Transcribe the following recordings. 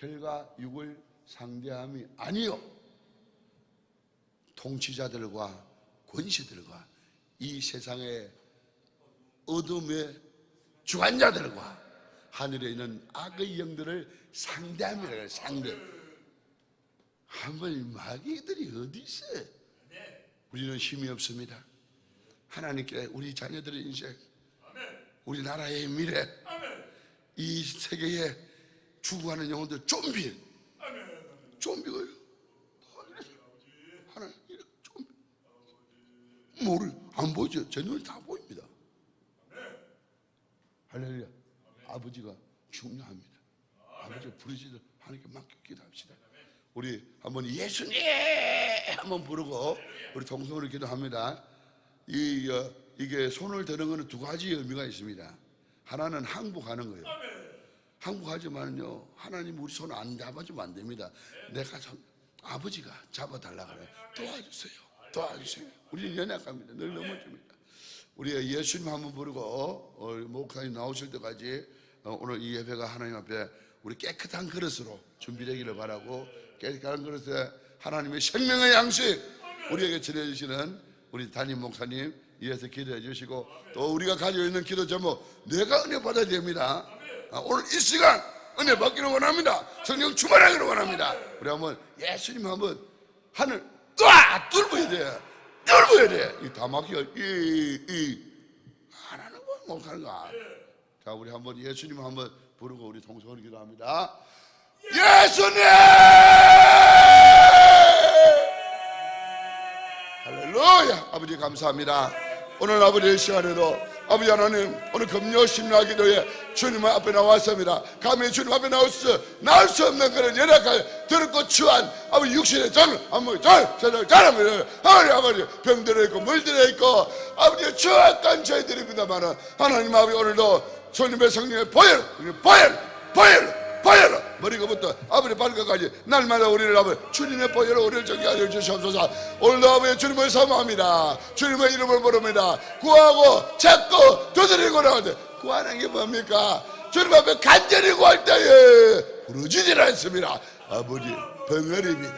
혈과 육을 상대함이 아니요 통치자들과 권시들과 이 세상의 어둠의 주관자들과 하늘에 있는 악의 영들을 상대함이라 그래요. 상대. 한번 마귀들이 어디 있어요? 우리는 힘이 없습니다. 하나님께 우리 자녀들의 인생, 우리나라의 미래, 이 세계에 추구하는 영혼들 좀비예요. 좀비가요. 하나 좀비. 뭐를 안 보이죠? 제 눈이 다 보입니다. 할렐루야. 아버지가 중요합니다. 아버지 부르시듯 하나님께 맡겨 기도합시다. 우리 한번 예수님 한번 부르고 우리 동성으로 기도합니다. 이게 손을 드는 것은 두 가지 의미가 있습니다. 하나는 항복하는 거예요. 항복하지만요, 하나님 우리 손 안 잡아주면 안 됩니다. 내가 아버지가 잡아달라 그래요. 도와주세요. 우리는 연약합니다. 늘 넘어집니다. 우리 예수님 한번 부르고 목사님 나오실 때까지 오늘 이 예배가 하나님 앞에 우리 깨끗한 그릇으로 준비되기를 바라고, 깨끗한 그릇에 하나님의 생명의 양식 우리에게 전해주시는 우리 담임 목사님 이어서 기도해 주시고, 또 우리가 가지고 있는 기도 제목 내가 은혜 받아야 됩니다. 오늘 이 시간 은혜 받기를 원합니다. 성령 충만하기를 원합니다. 우리 한번 예수님 한번 하늘 뚫어야 돼. 뚫어야 돼. 이 다 막혀. 하나는 뭐 못하는가. 자, 우리 한번 예수님 한번 부르고 우리 동성으로 기도합니다. 예수님! 할렐루야. 아버지 감사합니다. 오늘 아버지의 시간에도 아버지 하나님, 오늘 금요 심야 기도에 주님 앞에 나왔습니다. 감히 주님 앞에 나올 수 없는 그런 연약한 더럽고 추한 아버지 육신의 정, 잘합니다. 아버지 병들어 있고 물들어 있고 아버지 추악한 저희들입니다만은 하나님 아버지 오늘도 주님의 성령의 보혈 머리부터 아버지 발끝까지 날마다 우리를 아버지 주님의 보혈로 우리를 정결하여 주시옵소서. 오늘도 아버지 주님을 사모합니다. 주님의 이름을 부릅니다. 구하고 찾고 두드리고 나오는데 구하는 게 뭡니까? 주님 앞에 간절히 구할 때에 부르짖질 않습니다. 아버지 벙어리입니다.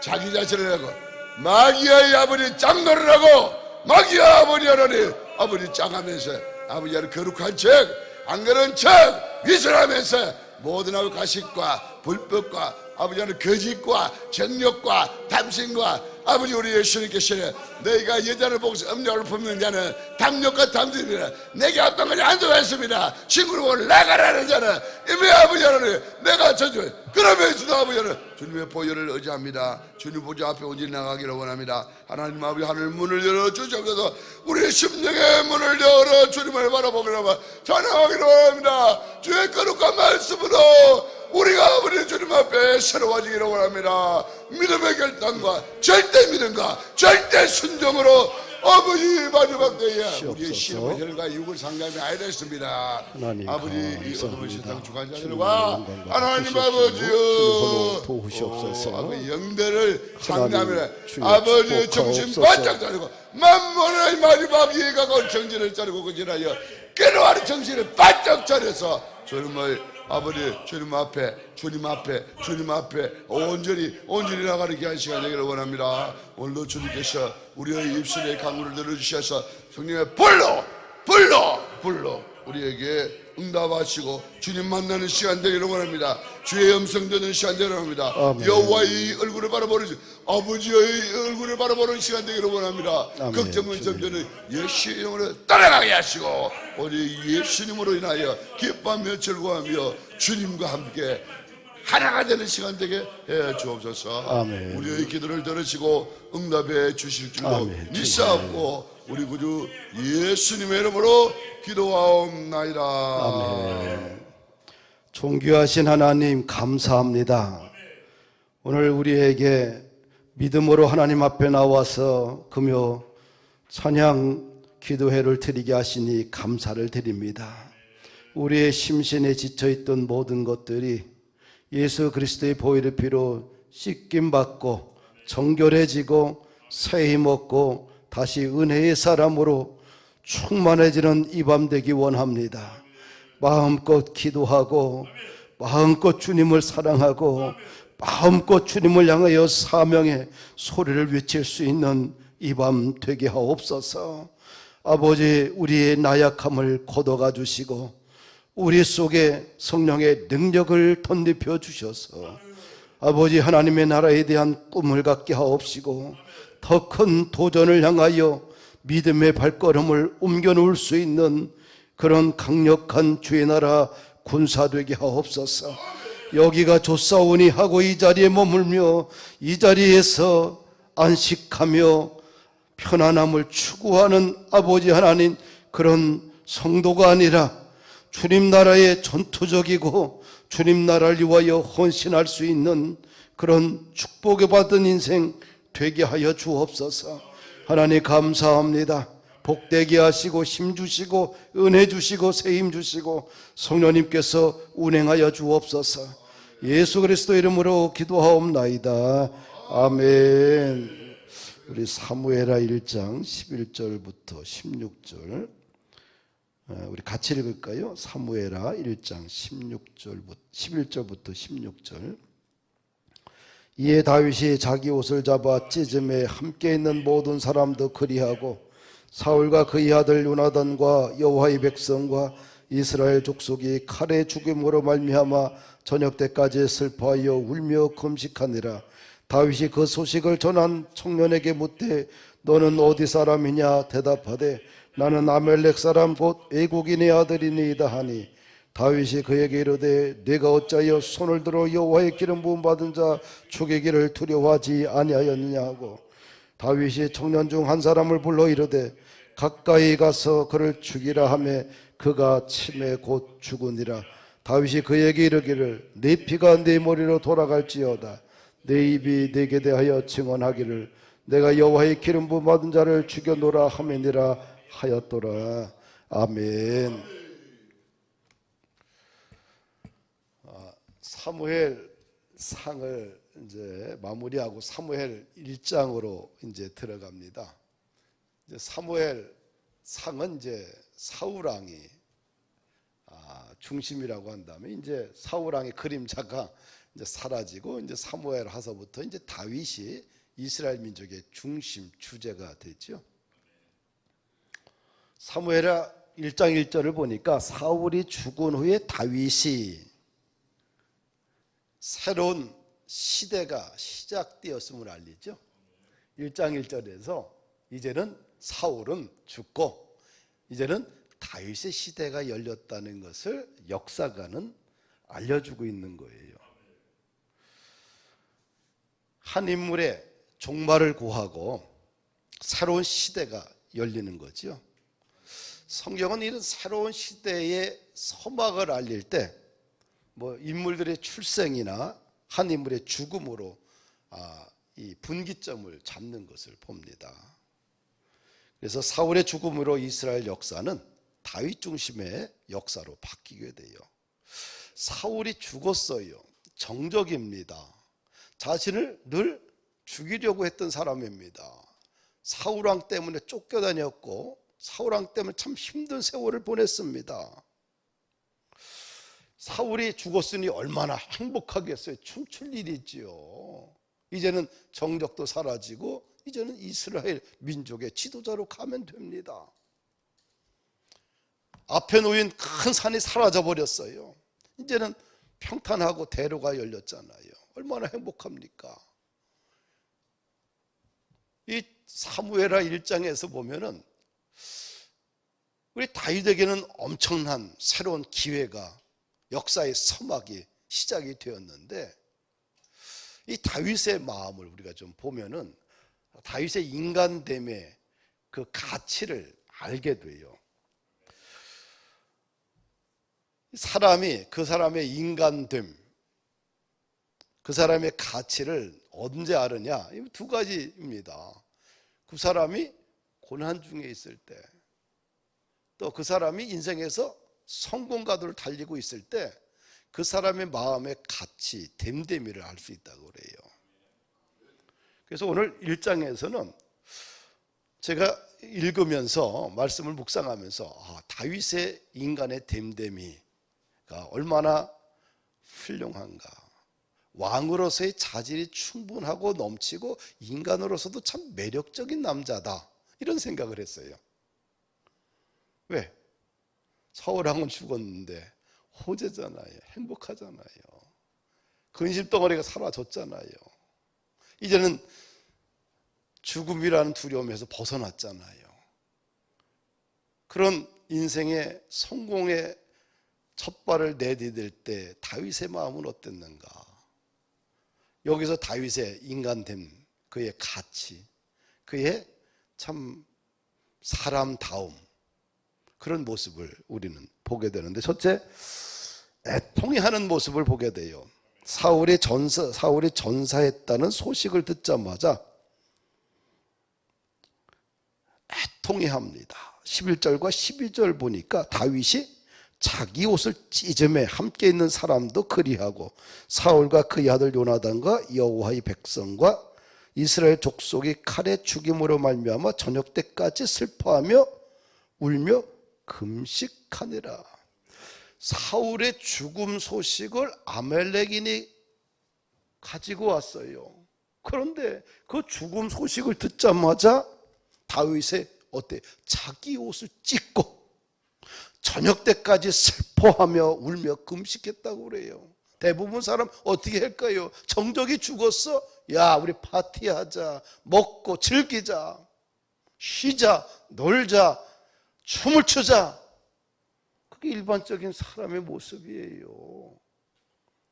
자기 자신을 하고 마귀의 아버지 장노를 하고 마귀의 아버지 하나님 아버지 짱하면서 아버지 하나님 거룩한 척안 그런 척 위선하면서 모든 아버지 가식과 불법과 아버지 하나님 거짓과 정욕과 탐심과 아버지 우리 예수님께서는 너희가 여자를 보고서 음욕을 품는 자는 탐욕과 탐심이라 내게 합당하지 않도했습니다. 친구를 보고 나가라는 자는 이미 아버지 하나님 내가 저주 그러면서도 아버지 하나님 주님의 보혈을 의지합니다. 주님 보좌 앞에 온전히 나가기를 원합니다. 하나님 아버지 하늘 문을 열어주셔서 우리의 심령의 문을 열어 주님을 바라보기를 전하기를 원합니다. 주의 거룩한 말씀으로 우리가 아버지 주님 앞에 새로워지기를 원합니다. 믿음의 결단과 절대 믿음과 절대 순종으로 아버지 마지막 때에 우리의 신의 혈과 육을 상대함이 아니라 했습니다. 아버지 이 어둠의 세상 주관자들과 하나님 아버지여 아버지 영들을 상대하며 아버지 정신 바짝 차리고 만문의 마지막 이에 가까운 정신을 차리고 그지하여 깨로하는 정신을 바짝 차려서 주님을 아버지 주님 앞에 온전히 나가는 귀한 시간 되기를 원합니다. 오늘도 주님께서 우리의 입술의 강구를 들어주셔서 성령의 불로 우리에게 응답하시고 주님 만나는 시간 되기를 원합니다. 주의 음성 듣는 시간 되기를 원합니다. 여호와의 얼굴을 바라보는 아버지의 얼굴을 바라보는 시간 되기를 원합니다. 걱정은 점점은 예수님으로 따라가게 하시고 우리 예수님으로 인하여 기뻐하며 즐거워하며 주님과 함께 하나가 되는 시간 되게 해 주옵소서. 우리의 기도를 들으시고 응답해 주실 줄로 믿사옵고 우리 구주 예수님의 이름으로 기도하옵나이다. 아멘. 존귀하신 하나님 감사합니다. 오늘 우리에게 믿음으로 하나님 앞에 나와서 금요 찬양 기도회를 드리게 하시니 감사를 드립니다. 우리의 심신에 지쳐있던 모든 것들이 예수 그리스도의 보혈의 피로 씻김받고 정결해지고 새 힘 얻고 다시 은혜의 사람으로 충만해지는 이 밤 되기 원합니다. 마음껏 기도하고 마음껏 주님을 사랑하고 마음껏 주님을 향하여 사명의 소리를 외칠 수 있는 이 밤 되게 하옵소서. 아버지, 우리의 나약함을 걷어가 주시고 우리 속에 성령의 능력을 덧입혀 주셔서 아버지, 하나님의 나라에 대한 꿈을 갖게 하옵시고 더 큰 도전을 향하여 믿음의 발걸음을 옮겨 놓을 수 있는 그런 강력한 주의 나라 군사 되게 하옵소서. 여기가 좋사오니 하고 이 자리에 머물며 이 자리에서 안식하며 편안함을 추구하는 아버지 하나님, 그런 성도가 아니라 주님 나라의 전투적이고 주님 나라를 위하여 헌신할 수 있는 그런 축복을 받은 인생 되게 하여 주옵소서. 하나님 감사합니다. 복되게 하시고 힘 주시고 은혜 주시고 세임 주시고 성령님께서 운행하여 주옵소서. 예수 그리스도 이름으로 기도하옵나이다. 아멘. 우리 사무엘하 1장 11절부터 16절 우리 같이 읽을까요? 사무엘하 1장 11절부터 16절. 이에 다윗이 자기 옷을 잡아 찢음에 함께 있는 모든 사람도 그리하고 사울과 그의 아들 요나단과 여호와의 백성과 이스라엘 족속이 칼의 죽음으로 말미암아 저녁 때까지 슬퍼하여 울며 금식하니라. 다윗이 그 소식을 전한 청년에게 묻되 너는 어디 사람이냐? 대답하되 나는 아멜렉 사람 곧 애국인의 아들이니이다 하니 다윗이 그에게 이르되 네가 어찌하여 손을 들어 여호와의 기름 부음 받은 자 죽이기를 두려워하지 아니하였느냐 하고 다윗이 청년 중 한 사람을 불러 이르되 가까이 가서 그를 죽이라 하며 그가 침에 곧 죽으니라. 다윗이 그에게 이르기를 네 피가 네 머리로 돌아갈지어다. 내 입이 네게 대하여 증언하기를 내가 여호와의 기름 부음 받은 자를 죽여노라 하매니라 하였더라. 아멘. 사무엘 상을 이제 마무리하고 사무엘 1장으로 이제 들어갑니다. 이제 사무엘 상은 이제 사울 왕이 중심이라고 한다면 이제 사울 왕의 그림자가 이제 사라지고 이제 사무엘 하서부터 이제 다윗이 이스라엘 민족의 중심 주제가 됐죠. 사무엘하 1장 1절을 보니까 사울이 죽은 후에 다윗이 새로운 시대가 시작되었음을 알리죠. 1장 1절에서 이제는 사울은 죽고 이제는 다윗의 시대가 열렸다는 것을 역사가는 알려주고 있는 거예요. 한 인물의 종말을 고하고 새로운 시대가 열리는 거죠. 성경은 이런 새로운 시대의 서막을 알릴 때 뭐 인물들의 출생이나 한 인물의 죽음으로 이 분기점을 잡는 것을 봅니다. 그래서 사울의 죽음으로 이스라엘 역사는 다윗 중심의 역사로 바뀌게 돼요. 사울이 죽었어요. 정적입니다. 자신을 늘 죽이려고 했던 사람입니다. 사울왕 때문에 쫓겨다녔고 사울왕 때문에 참 힘든 세월을 보냈습니다. 사울이 죽었으니 얼마나 행복하겠어요. 춤출 일이지요. 이제는 정적도 사라지고 이제는 이스라엘 민족의 지도자로 가면 됩니다. 앞에 놓인 큰 산이 사라져 버렸어요. 이제는 평탄하고 대로가 열렸잖아요. 얼마나 행복합니까? 이 사무엘하 1장에서 보면은 우리 다윗에게는 엄청난 새로운 기회가 역사의 서막이 시작이 되었는데 이 다윗의 마음을 우리가 좀 보면은 다윗의 인간됨의 그 가치를 알게 돼요. 사람이 그 사람의 인간됨, 그 사람의 가치를 언제 알으냐? 두 가지입니다. 그 사람이 고난 중에 있을 때, 또 그 사람이 인생에서 성공가도를 달리고 있을 때 그 사람의 마음의 가치, 됨됨이를 알 수 있다고 그래요. 그래서 오늘 1장에서는 제가 읽으면서 말씀을 묵상하면서 다윗의 인간의 됨됨이가 얼마나 훌륭한가. 왕으로서의 자질이 충분하고 넘치고 인간으로서도 참 매력적인 남자다, 이런 생각을 했어요. 왜? 사울왕은 죽었는데 호재잖아요. 행복하잖아요. 근심덩어리가 사라졌잖아요. 이제는 죽음이라는 두려움에서 벗어났잖아요. 그런 인생의 성공의 첫 발을 내디딜 때 다윗의 마음은 어땠는가? 여기서 다윗의 인간됨, 그의 가치, 그의 참 사람다움, 그런 모습을 우리는 보게 되는데, 첫째, 애통해하는 모습을 보게 돼요. 사울이 전사했다는 소식을 듣자마자 애통해합니다. 11절과 12절 보니까 다윗이 자기 옷을 찢음에 함께 있는 사람도 그리하고 사울과 그의 아들 요나단과 여호와의 백성과 이스라엘 족속이 칼에 죽임으로 말미암아 저녁 때까지 슬퍼하며 울며 금식하니라. 사울의 죽음 소식을 아멜렉인이 가지고 왔어요. 그런데 그 죽음 소식을 듣자마자 다윗의 어때? 자기 옷을 찢고 저녁 때까지 슬퍼하며 울며 금식했다고 그래요. 대부분 사람 어떻게 할까요? 정적이 죽었어? 야, 우리 파티하자, 먹고 즐기자, 쉬자, 놀자, 춤을 추자. 그게 일반적인 사람의 모습이에요.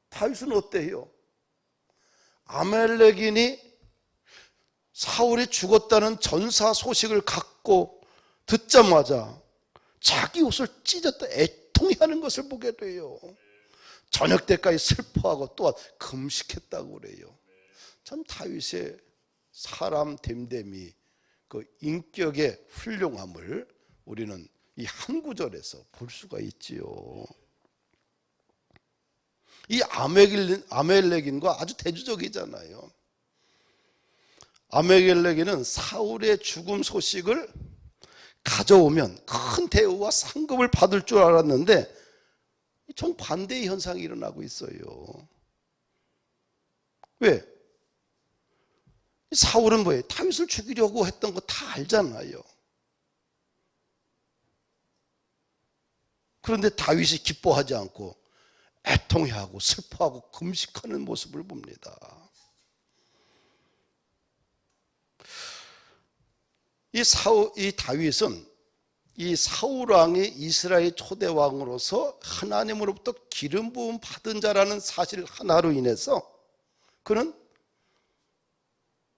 다윗은 어때요? 아멜렉인이 사울이 죽었다는 전사 소식을 갖고 듣자마자 자기 옷을 찢었다 애통해하는 것을 보게 돼요. 저녁 때까지 슬퍼하고 또한 금식했다고 그래요. 참 다윗의 사람 됨됨이, 그 인격의 훌륭함을 우리는 이 한 구절에서 볼 수가 있지요. 이 아멜렉인과 아주 대조적이잖아요. 아멜렉인은 사울의 죽음 소식을 가져오면 큰 대우와 상급을 받을 줄 알았는데 정반대의 현상이 일어나고 있어요. 왜? 사울은 뭐예요? 다윗을 죽이려고 했던 거 다 알잖아요. 그런데 다윗이 기뻐하지 않고 애통해하고 슬퍼하고 금식하는 모습을 봅니다. 이 다윗은 이 사울왕이 이스라엘 초대왕으로서 하나님으로부터 기름 부음 받은 자라는 사실 하나로 인해서 그는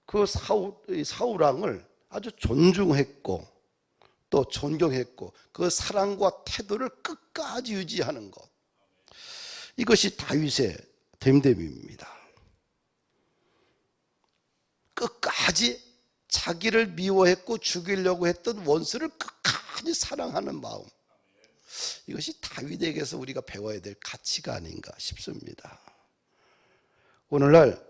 그 사울왕을 아주 존중했고 또 존경했고 그 사랑과 태도를 끝까지 유지하는 것, 이것이 다윗의 됨됨입니다. 끝까지 자기를 미워했고 죽이려고 했던 원수를 끝까지 사랑하는 마음, 이것이 다윗에게서 우리가 배워야 될 가치가 아닌가 싶습니다. 오늘날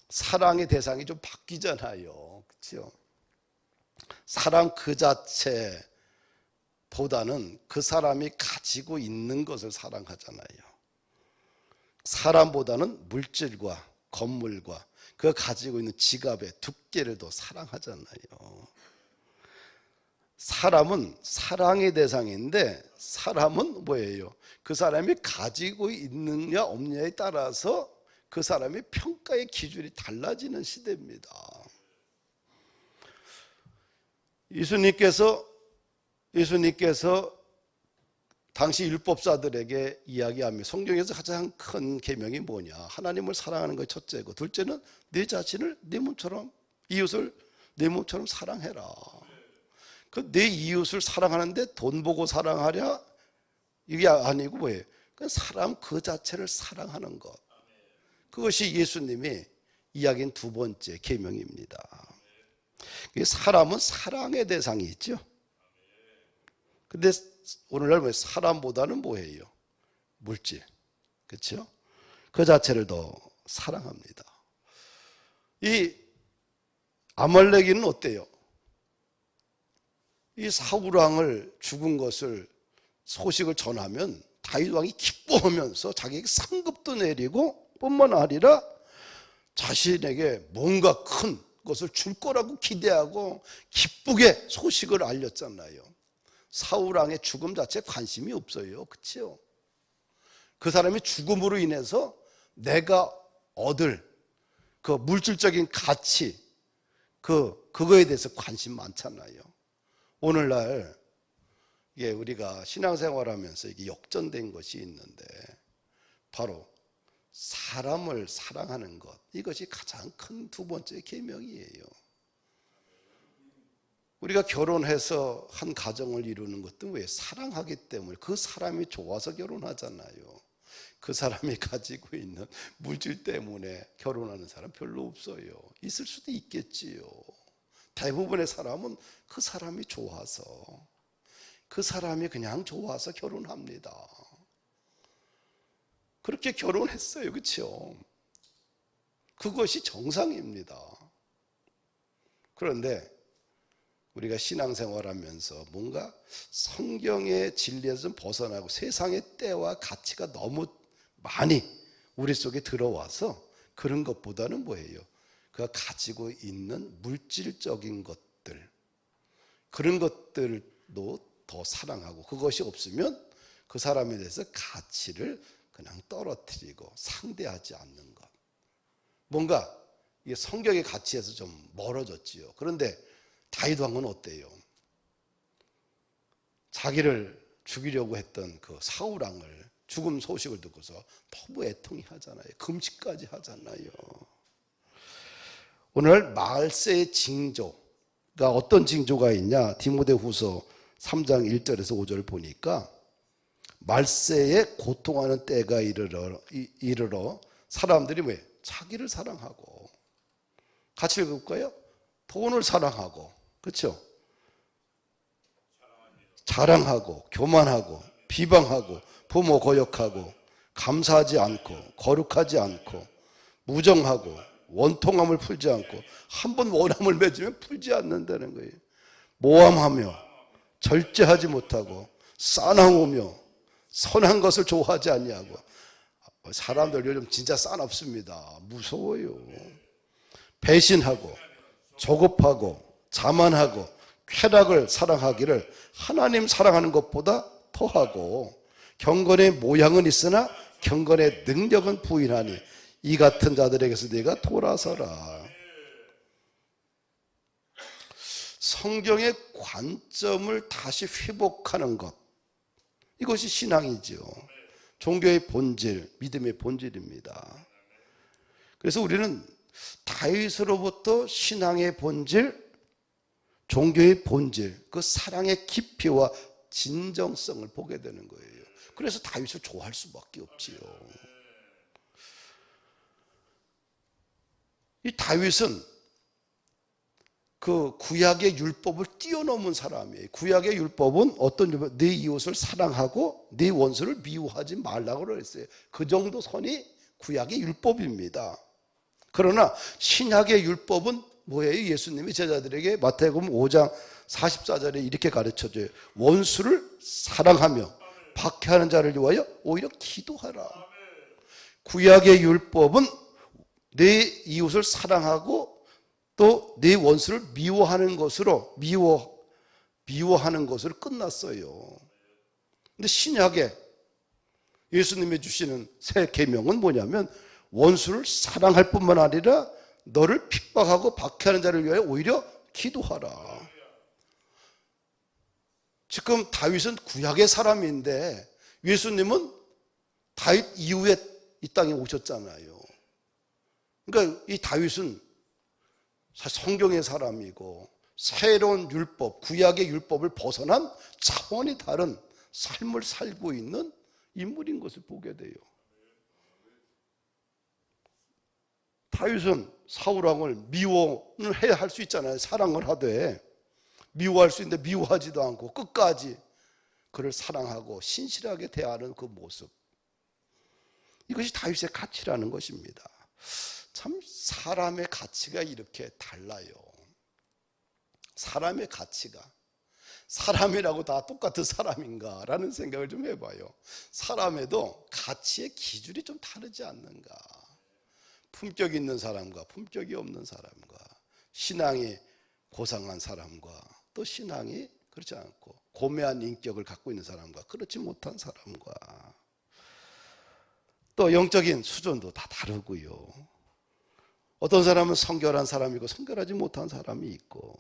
사랑의 대상이 좀 바뀌잖아요. 그렇죠? 사랑 그 자체보다는 그 사람이 가지고 있는 것을 사랑하잖아요. 사람보다는 물질과 건물과 그 가지고 있는 지갑의 두께를 더 사랑하잖아요. 사람은 사랑의 대상인데 사람은 뭐예요? 그 사람이 가지고 있느냐 없느냐에 따라서 그 사람의 평가의 기준이 달라지는 시대입니다. 예수님께서 당시 율법사들에게 이야기하며 성경에서 가장 큰 계명이 뭐냐? 하나님을 사랑하는 것이 첫째고, 둘째는 내 자신을 내 몸처럼, 이웃을 내 몸처럼 사랑해라. 그 내 이웃을 사랑하는데 돈 보고 사랑하랴? 이게 아니고 뭐예요? 그 사람 그 자체를 사랑하는 것. 그것이 예수님이 이야기한 두 번째 계명입니다. 사람은 사랑의 대상이 있죠. 근데 오늘날 왜 사람보다는 뭐예요? 물질. 그렇죠? 그 자체를 더 사랑합니다. 이 아말렉인은 어때요? 이 사울왕을 죽은 것을 소식을 전하면 다윗 왕이 기뻐하면서 자기에게 상급도 내리고 뿐만 아니라 자신에게 뭔가 큰 것을 줄 거라고 기대하고 기쁘게 소식을 알렸잖아요. 사울 왕의 죽음 자체에 관심이 없어요. 그렇죠? 그 사람의 죽음으로 인해서 내가 얻을 그 물질적인 가치, 그거에 대해서 관심 많잖아요. 오늘날 이게 우리가 신앙생활하면서 이게 역전된 것이 있는데 바로 사람을 사랑하는 것, 이것이 가장 큰 두 번째 계명이에요. 우리가 결혼해서 한 가정을 이루는 것도 왜? 사랑하기 때문에. 그 사람이 좋아서 결혼하잖아요. 그 사람이 가지고 있는 물질 때문에 결혼하는 사람 별로 없어요. 있을 수도 있겠지요. 대부분의 사람은 그 사람이 좋아서, 그 사람이 그냥 좋아서 결혼합니다. 그렇게 결혼했어요. 그렇죠? 그것이 정상입니다. 그런데 우리가 신앙생활하면서 뭔가 성경의 진리에서 좀 벗어나고 세상의 때와 가치가 너무 많이 우리 속에 들어와서 그런 것보다는 뭐예요? 그가 가지고 있는 물질적인 것들, 그런 것들도 더 사랑하고, 그것이 없으면 그 사람에 대해서 가치를 그냥 떨어뜨리고 상대하지 않는 것. 뭔가 이게 성경의 가치에서 좀 멀어졌지요. 그런데 다윗 왕은 어때요? 자기를 죽이려고 했던 그 사울 왕을 죽음 소식을 듣고서 너무 애통이 하잖아요. 금식까지 하잖아요. 오늘 말세의 징조가 어떤 징조가 있냐? 디모데후서 3장 1절에서 5절 보니까 말세에 고통하는 때가 이르러 사람들이 왜? 자기를 사랑하고, 같이 읽을까요? 돈을 사랑하고, 그렇죠? 자랑하고, 교만하고, 비방하고, 부모 거역하고, 감사하지 않고, 거룩하지 않고, 무정하고, 원통함을 풀지 않고, 한 번 원함을 맺으면 풀지 않는다는 거예요. 모함하며 절제하지 못하고, 싸나우며 선한 것을 좋아하지 아니하고. 사람들 요즘 진짜 싸납습니다. 무서워요. 배신하고 조급하고 자만하고 쾌락을 사랑하기를 하나님 사랑하는 것보다 더하고, 경건의 모양은 있으나 경건의 능력은 부인하니 이 같은 자들에게서 네가 돌아서라. 성경의 관점을 다시 회복하는 것, 이것이 신앙이죠. 종교의 본질, 믿음의 본질입니다. 그래서 우리는 다윗으로부터 신앙의 본질, 종교의 본질, 그 사랑의 깊이와 진정성을 보게 되는 거예요. 그래서 다윗을 좋아할 수밖에 없지요. 이 다윗은 그 구약의 율법을 뛰어넘은 사람이에요. 구약의 율법은 어떤 율법? 네 이웃을 사랑하고 네 원수를 미워하지 말라고 그랬어요. 그 정도 선이 구약의 율법입니다. 그러나 신약의 율법은 뭐예요? 예수님이 제자들에게 마태복음 5장 44절에 이렇게 가르쳐줘요. 원수를 사랑하며 박해하는 자를 위하여 오히려 기도하라. 구약의 율법은 내 이웃을 사랑하고 또 내 원수를 미워하는 것으로 미워하는 것으로 끝났어요. 근데 신약에 예수님이 주시는 새 계명은 뭐냐면 원수를 사랑할 뿐만 아니라 너를 핍박하고 박해하는 자를 위하여 오히려 기도하라. 지금 다윗은 구약의 사람인데 예수님은 다윗 이후에 이 땅에 오셨잖아요. 그러니까 이 다윗은 성경의 사람이고 새로운 율법, 구약의 율법을 벗어난 차원이 다른 삶을 살고 있는 인물인 것을 보게 돼요. 다윗은 사울왕을 미워를 해야 할 수 있잖아요. 사랑을 하되 미워할 수 있는데 미워하지도 않고 끝까지 그를 사랑하고 신실하게 대하는 그 모습, 이것이 다윗의 가치라는 것입니다. 참 사람의 가치가 이렇게 달라요. 사람의 가치가 사람이라고 다 똑같은 사람인가 라는 생각을 좀 해봐요. 사람에도 가치의 기준이 좀 다르지 않는가. 품격 있는 사람과 품격이 없는 사람과, 신앙이 고상한 사람과 또 신앙이 그렇지 않고 고매한 인격을 갖고 있는 사람과 그렇지 못한 사람과, 또 영적인 수준도 다 다르고요. 어떤 사람은 성결한 사람이고 성결하지 못한 사람이 있고.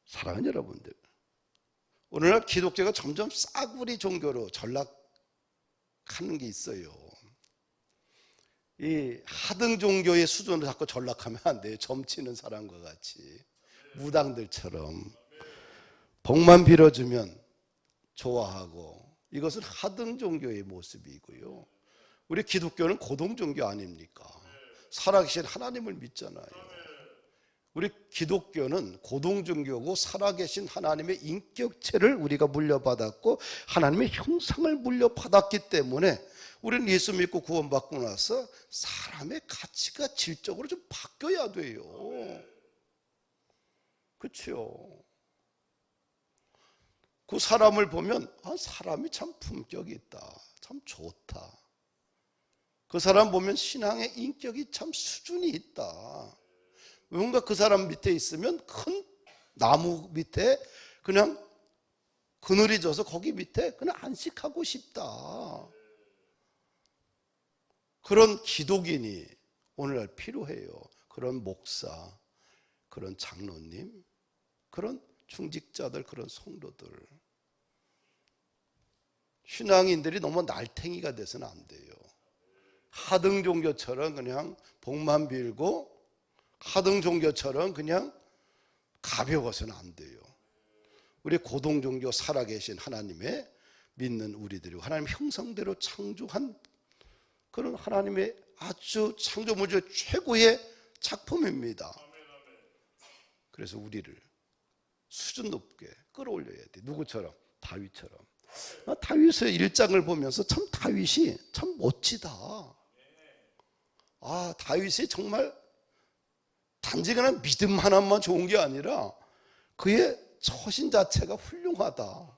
사랑하는 여러분들, 오늘날 기독교가 점점 싸구리 종교로 전락하는 게 있어요. 이 하등 종교의 수준으로 자꾸 전락하면 안 돼요. 점치는 사람과 같이 무당들처럼 복만 빌어주면 좋아하고, 이것은 하등 종교의 모습이고요. 우리 기독교는 고등 종교 아닙니까? 살아계신 하나님을 믿잖아요. 우리 기독교는 고등 종교고 살아계신 하나님의 인격체를 우리가 물려받았고 하나님의 형상을 물려받았기 때문에 우리는 예수 믿고 구원받고 나서 사람의 가치가 질적으로 좀 바뀌어야 돼요. 그렇죠? 그 사람을 보면 사람이 참 품격이 있다, 참 좋다. 그 사람 보면 신앙의 인격이 참 수준이 있다. 뭔가 그 사람 밑에 있으면 큰 나무 밑에 그냥 그늘이 져서 거기 밑에 그냥 안식하고 싶다. 그런 기독인이 오늘날 필요해요. 그런 목사, 그런 장로님, 그런 중직자들, 그런 성도들. 신앙인들이 너무 날탱이가 돼서는 안 돼요. 하등 종교처럼 그냥 복만 빌고 하등 종교처럼 그냥 가벼워서는 안 돼요. 우리 고등 종교 살아계신 하나님의 믿는 우리들이 하나님 형상대로 창조한 그런 하나님의 아주 창조물의 최고의 작품입니다. 그래서 우리를 수준 높게 끌어올려야 돼. 누구처럼? 다윗처럼. 다윗의 일장을 보면서 참 다윗이 참 멋지다. 다윗이 정말 단지 그냥 믿음 하나만 좋은 게 아니라 그의 처신 자체가 훌륭하다.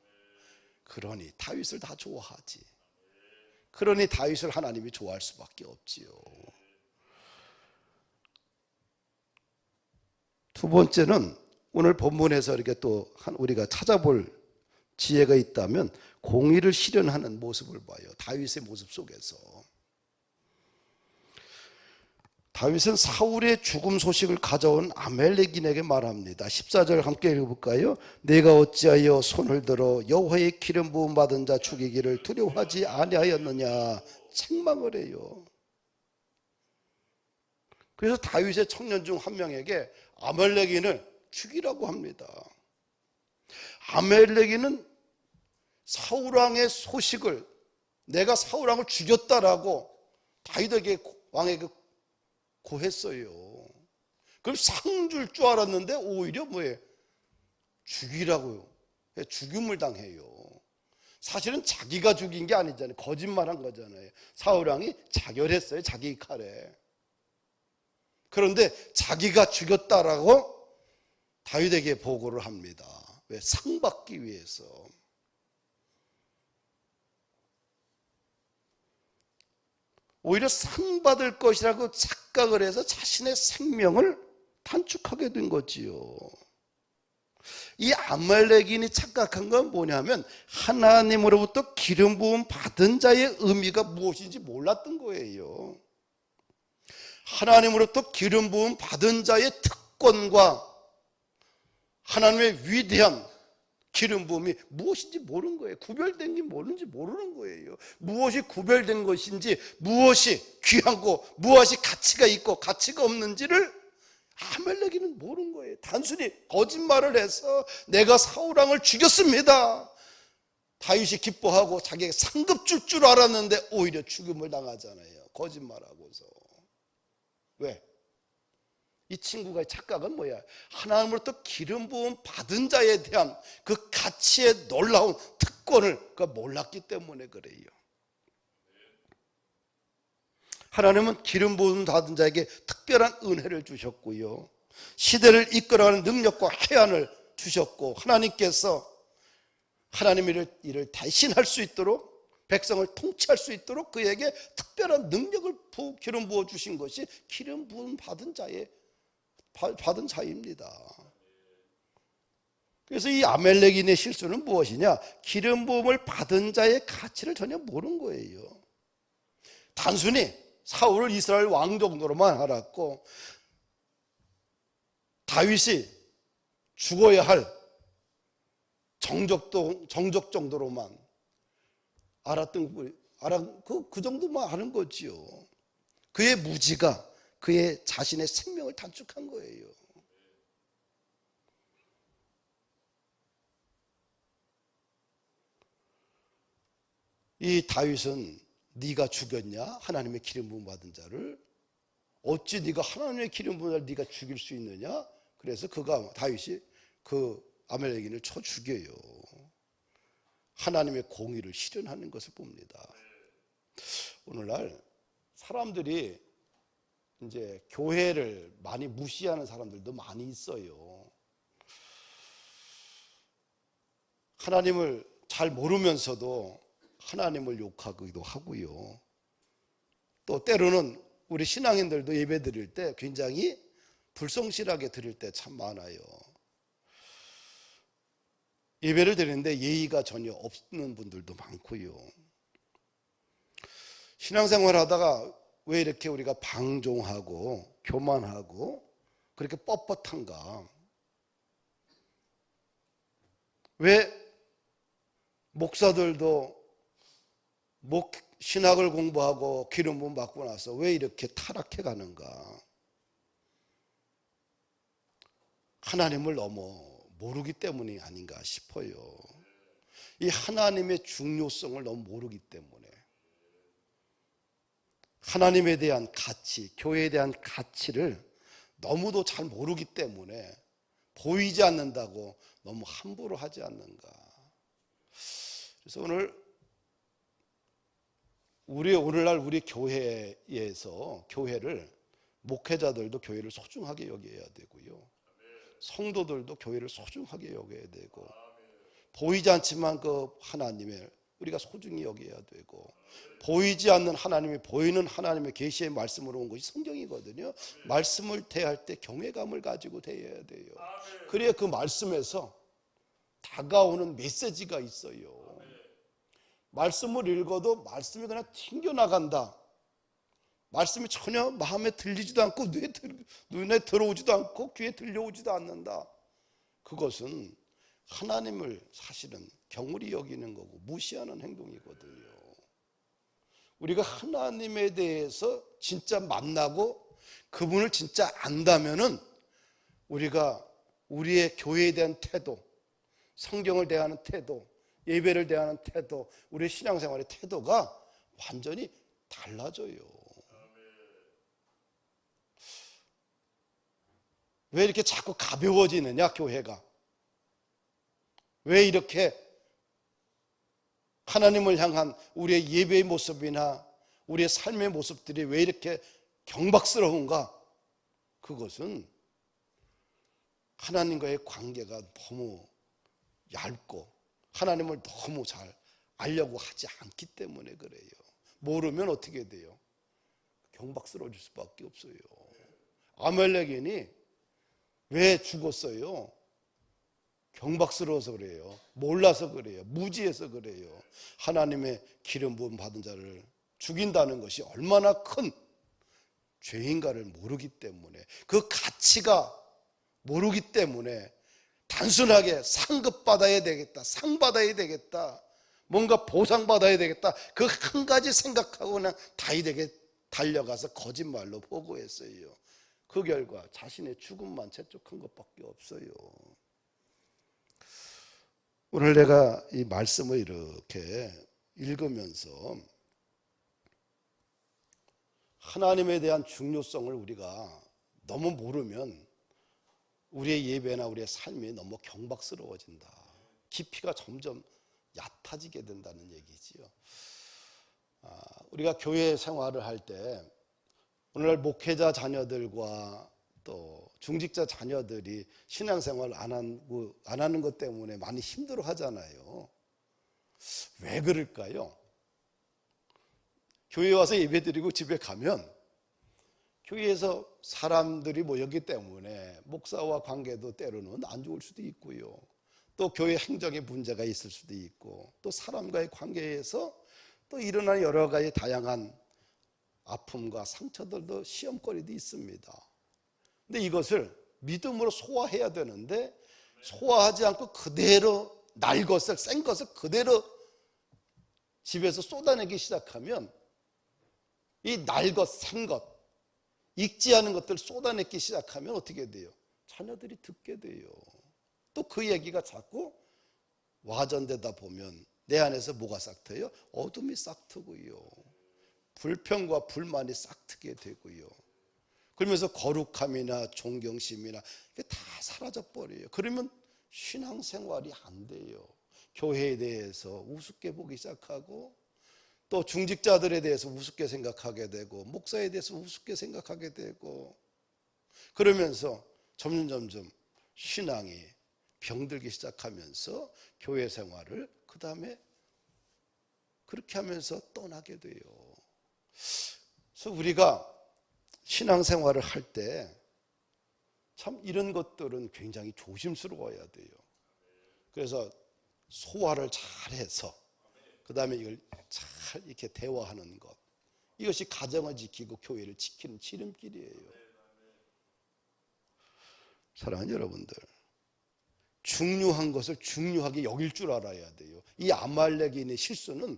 그러니 다윗을 다 좋아하지. 그러니 다윗을 하나님이 좋아할 수밖에 없지요. 두 번째는 오늘 본문에서 이렇게 또 우리가 찾아볼 지혜가 있다면 공의를 실현하는 모습을 봐요. 다윗의 모습 속에서. 다윗은 사울의 죽음 소식을 가져온 아멜렉인에게 말합니다. 14절 함께 읽어볼까요? 내가 어찌하여 손을 들어 여호와의 기름 부음 받은 자 죽이기를 두려워하지 아니하였느냐, 책망을 해요. 그래서 다윗의 청년 중 한 명에게 아멜렉인을 죽이라고 합니다. 아멜렉인은 사울왕의 소식을, 내가 사울왕을 죽였다라고 다윗에게 왕에게 고했어요. 그럼 상 줄 줄 알았는데 오히려 뭐예요? 죽이라고요. 죽임을 당해요. 사실은 자기가 죽인 게 아니잖아요. 거짓말한 거잖아요. 사울왕이 자결했어요, 자기 칼에. 그런데 자기가 죽였다라고 다윗에게 보고를 합니다. 왜? 상 받기 위해서. 오히려 상 받을 것이라고 착각을 해서 자신의 생명을 단축하게 된 거지요. 이 아말렉인이 착각한 건 뭐냐면 하나님으로부터 기름 부음 받은 자의 의미가 무엇인지 몰랐던 거예요. 하나님으로부터 기름 부음 받은 자의 특권과 하나님의 위대한 기름 부음이 무엇인지 모르는 거예요. 구별된 게 뭔지 모르는 거예요. 무엇이 구별된 것인지, 무엇이 귀하고 무엇이 가치가 있고 가치가 없는지를 아멜렉이는 모르는 거예요. 단순히 거짓말을 해서 내가 사울왕을 죽였습니다. 다윗이 기뻐하고 자기가 상급 줄 줄 알았는데 오히려 죽임을 당하잖아요. 거짓말하고서. 왜? 이 친구가의 착각은 뭐야? 하나님으로부터 기름 부음 받은 자에 대한 그 가치의 놀라운 특권을 몰랐기 때문에 그래요. 하나님은 기름 부음 받은 자에게 특별한 은혜를 주셨고요. 시대를 이끌어가는 능력과 해안을 주셨고, 하나님께서 하나님의 일을 대신할 수 있도록, 백성을 통치할 수 있도록 그에게 특별한 능력을 기름 부어 주신 것이 기름 부음 받은 자입니다. 그래서 이 아멜렉인의 실수는 무엇이냐? 기름 부음을 받은 자의 가치를 전혀 모른 거예요. 단순히 사울을 이스라엘 왕 정도로만 알았고, 다윗이 죽어야 할 정적 정도로만 그 정도만 아는 거지요. 그의 무지가 그의 자신의 생명을 단축한 거예요. 이 다윗은 네가 죽였냐? 하나님의 기름 부음 받은 자를. 어찌 네가 하나님의 기름 부은 자를 네가 죽일 수 있느냐? 그래서 다윗이 그 아멜렉인을 쳐 죽여요. 하나님의 공의를 실현하는 것을 봅니다. 오늘날 사람들이 이제 교회를 많이 무시하는 사람들도 많이 있어요. 하나님을 잘 모르면서도 하나님을 욕하기도 하고요. 또 때로는 우리 신앙인들도 예배 드릴 때 굉장히 불성실하게 드릴 때 참 많아요. 예배를 드리는데 예의가 전혀 없는 분들도 많고요. 신앙생활 하다가 왜 이렇게 우리가 방종하고 교만하고 그렇게 뻣뻣한가? 왜 목사들도 신학을 공부하고 기름 부음 받고 나서 왜 이렇게 타락해 가는가? 하나님을 너무 모르기 때문이 아닌가 싶어요. 이 하나님의 중요성을 너무 모르기 때문에, 하나님에 대한 가치, 교회에 대한 가치를 너무도 잘 모르기 때문에 보이지 않는다고 너무 함부로 하지 않는가. 그래서 오늘날 우리 교회에서 목회자들도 교회를 소중하게 여겨야 되고요. 성도들도 교회를 소중하게 여겨야 되고, 보이지 않지만 그 하나님을 우리가 소중히 여겨야 되고, 보이지 않는 하나님이 보이는 하나님의 계시의 말씀으로 온 것이 성경이거든요. 말씀을 대할 때 경외감을 가지고 대해야 돼요. 그래야 그 말씀에서 다가오는 메시지가 있어요. 말씀을 읽어도 말씀이 그냥 튕겨나간다, 말씀이 전혀 마음에 들리지도 않고 눈에 들어오지도 않고 귀에 들려오지도 않는다, 그것은 하나님을 사실은 경홀히 여기는 거고 무시하는 행동이거든요. 우리가 하나님에 대해서 진짜 만나고 그분을 진짜 안다면은 우리가 우리의 교회에 대한 태도, 성경을 대하는 태도, 예배를 대하는 태도, 우리의 신앙생활의 태도가 완전히 달라져요. 왜 이렇게 자꾸 가벼워지느냐, 교회가? 왜 이렇게 하나님을 향한 우리의 예배의 모습이나 우리의 삶의 모습들이 왜 이렇게 경박스러운가? 그것은 하나님과의 관계가 너무 얇고 하나님을 너무 잘 알려고 하지 않기 때문에 그래요. 모르면 어떻게 돼요? 경박스러워질 수밖에 없어요. 아멜렉인이 왜 죽었어요? 경박스러워서 그래요. 몰라서 그래요. 무지해서 그래요. 하나님의 기름 부음 받은 자를 죽인다는 것이 얼마나 큰 죄인가를 모르기 때문에, 그 가치가 모르기 때문에 단순하게 상급 받아야 되겠다, 상 받아야 되겠다, 뭔가 보상 받아야 되겠다, 그 한 가지 생각하고 그냥 다이되게 달려가서 거짓말로 보고했어요. 그 결과 자신의 죽음만 재촉한 것밖에 없어요. 오늘 내가 이 말씀을 이렇게 읽으면서 하나님에 대한 중요성을 우리가 너무 모르면 우리의 예배나 우리의 삶이 너무 경박스러워진다, 깊이가 점점 얕아지게 된다는 얘기지요. 우리가 교회 생활을 할 때 오늘날 목회자 자녀들과 또 중직자 자녀들이 신앙생활 안 하는 것 때문에 많이 힘들어 하잖아요. 왜 그럴까요? 교회 와서 예배드리고 집에 가면 교회에서 사람들이 모였기 때문에 목사와 관계도 때로는 안 좋을 수도 있고요. 또 교회 행정에 문제가 있을 수도 있고, 또 사람과의 관계에서 또 일어나는 여러 가지 다양한 아픔과 상처들도 시험거리도 있습니다. 근데 이것을 믿음으로 소화해야 되는데, 소화하지 않고 그대로 날 것을, 센 것을 그대로 집에서 쏟아내기 시작하면 이 날 것, 센 것, 익지 않은 것들을 쏟아내기 시작하면 어떻게 돼요? 자녀들이 듣게 돼요. 또 그 얘기가 자꾸 와전되다 보면 내 안에서 뭐가 싹트요? 어둠이 싹트고요, 불평과 불만이 싹트게 되고요, 그러면서 거룩함이나 존경심이나 이게 다 사라져 버려요. 그러면 신앙생활이 안 돼요. 교회에 대해서 우습게 보기 시작하고, 또 중직자들에 대해서 우습게 생각하게 되고, 목사에 대해서 우습게 생각하게 되고, 그러면서 점점 신앙이 병들기 시작하면서 교회 생활을 그 다음에 그렇게 하면서 떠나게 돼요. 그래서 우리가 신앙생활을 할 때 참 이런 것들은 굉장히 조심스러워야 돼요. 그래서 소화를 잘해서 그 다음에 이걸 잘 이렇게 대화하는 것, 이것이 가정을 지키고 교회를 지키는 지름길이에요. 사랑하는 여러분들, 중요한 것을 중요하게 여길 줄 알아야 돼요. 이 아말렉인의 실수는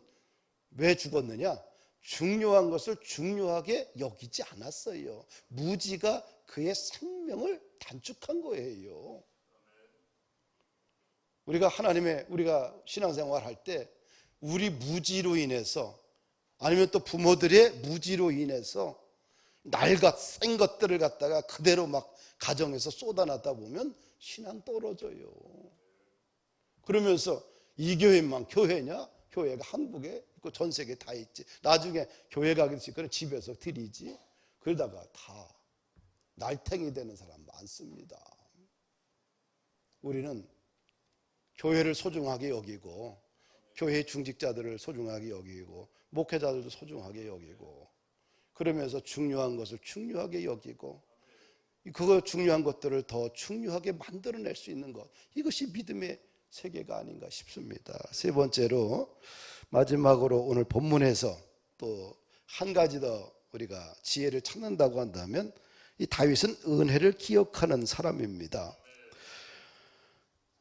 왜 죽었느냐? 중요한 것을 중요하게 여기지 않았어요. 무지가 그의 생명을 단축한 거예요. 우리가 신앙생활 할 때 우리 무지로 인해서, 아니면 또 부모들의 무지로 인해서 낡아 센 것들을 갖다가 그대로 막 가정에서 쏟아놨다 보면 신앙 떨어져요. 그러면서 이 교회만 교회냐? 교회가 한국에 있고 전 세계에 다 있지. 나중에 교회 가기도 싫고 집에서 드리지. 그러다가 다 날탱이 되는 사람 많습니다. 우리는 교회를 소중하게 여기고, 교회 중직자들을 소중하게 여기고, 목회자들도 소중하게 여기고, 그러면서 중요한 것을 중요하게 여기고, 그 중요한 것들을 더 중요하게 만들어낼 수 있는 것, 이것이 믿음의 세계가 아닌가 싶습니다. 세 번째로, 마지막으로 오늘 본문에서 또 한 가지 더 우리가 지혜를 찾는다고 한다면, 이 다윗은 은혜를 기억하는 사람입니다.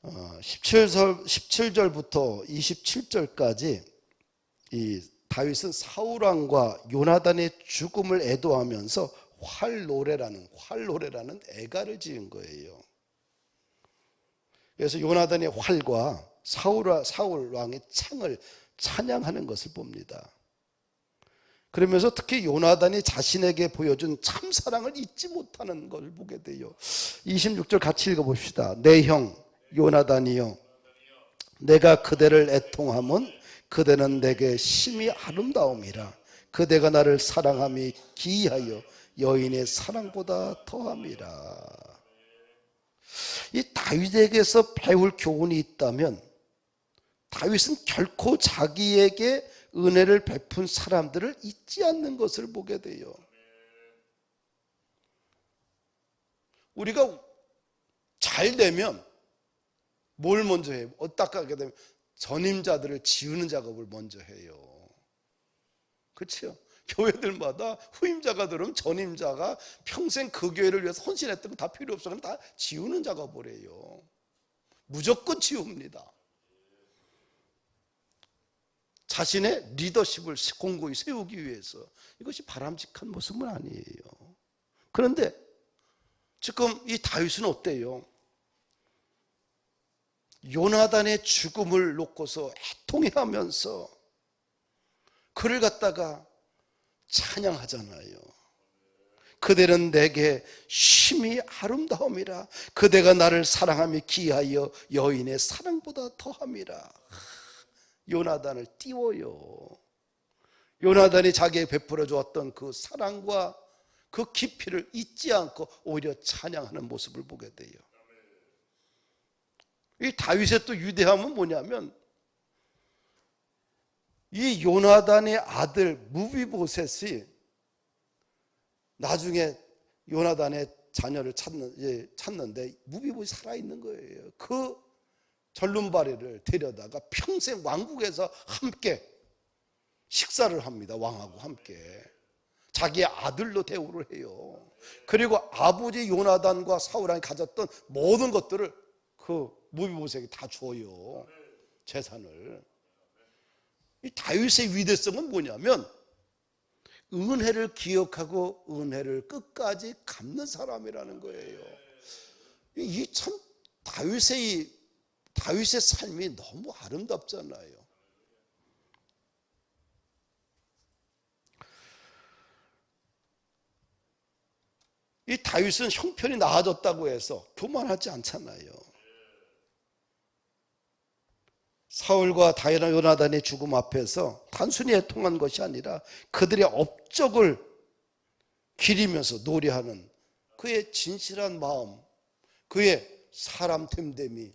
17절부터 27절까지 이 다윗은 사울왕과 요나단의 죽음을 애도하면서 활노래라는 애가를 지은 거예요. 그래서 요나단의 활과 사울 왕의 창을 찬양하는 것을 봅니다. 그러면서 특히 요나단이 자신에게 보여준 참사랑을 잊지 못하는 것을 보게 돼요. 26절 같이 읽어봅시다. 내 형 요나단이여, 내가 그대를 애통함은 그대는 내게 심히 아름다움이라. 그대가 나를 사랑함이 기이하여 여인의 사랑보다 더함이라. 이 다윗에게서 배울 교훈이 있다면, 다윗은 결코 자기에게 은혜를 베푼 사람들을 잊지 않는 것을 보게 돼요. 우리가 잘 되면 뭘 먼저 해요? 어떡하게 되면 전임자들을 지우는 작업을 먼저 해요. 그렇죠? 교회들마다 후임자가 들어오면 전임자가 평생 그 교회를 위해서 헌신했던 거 다 필요 없어. 그럼 다 지우는 작업을 해요. 무조건 지웁니다. 자신의 리더십을 공고히 세우기 위해서. 이것이 바람직한 모습은 아니에요. 그런데 지금 이 다윗은 어때요? 요나단의 죽음을 놓고서 애통해하면서 그를 갖다가 찬양하잖아요. 그대는 내게 심히 아름다움이라. 그대가 나를 사랑함이 기하여 여인의 사랑보다 더함이라. 요나단을 띄워요. 요나단이 자기에게 베풀어 주었던 그 사랑과 그 깊이를 잊지 않고 오히려 찬양하는 모습을 보게 돼요. 이 다윗의 또 위대함은 뭐냐면 이 요나단의 아들 무비보셋이 나중에 요나단의 자녀를 찾는데 무비보셋이 살아있는 거예요. 그 절름발이를 데려다가 평생 왕국에서 함께 식사를 합니다. 왕하고 함께 자기의 아들로 대우를 해요. 그리고 아버지 요나단과 사울왕이 가졌던 모든 것들을 그 무비보셋에게 다 줘요. 재산을. 이 다윗의 위대성은 뭐냐면 은혜를 기억하고 은혜를 끝까지 갚는 사람이라는 거예요. 이 참 다윗의 삶이 너무 아름답잖아요. 이 다윗은 형편이 나아졌다고 해서 교만하지 않잖아요. 사울과 다윗과 요나단의 죽음 앞에서 단순히 애통한 것이 아니라 그들의 업적을 기리면서 노래하는 그의 진실한 마음, 그의 사람 됨됨이,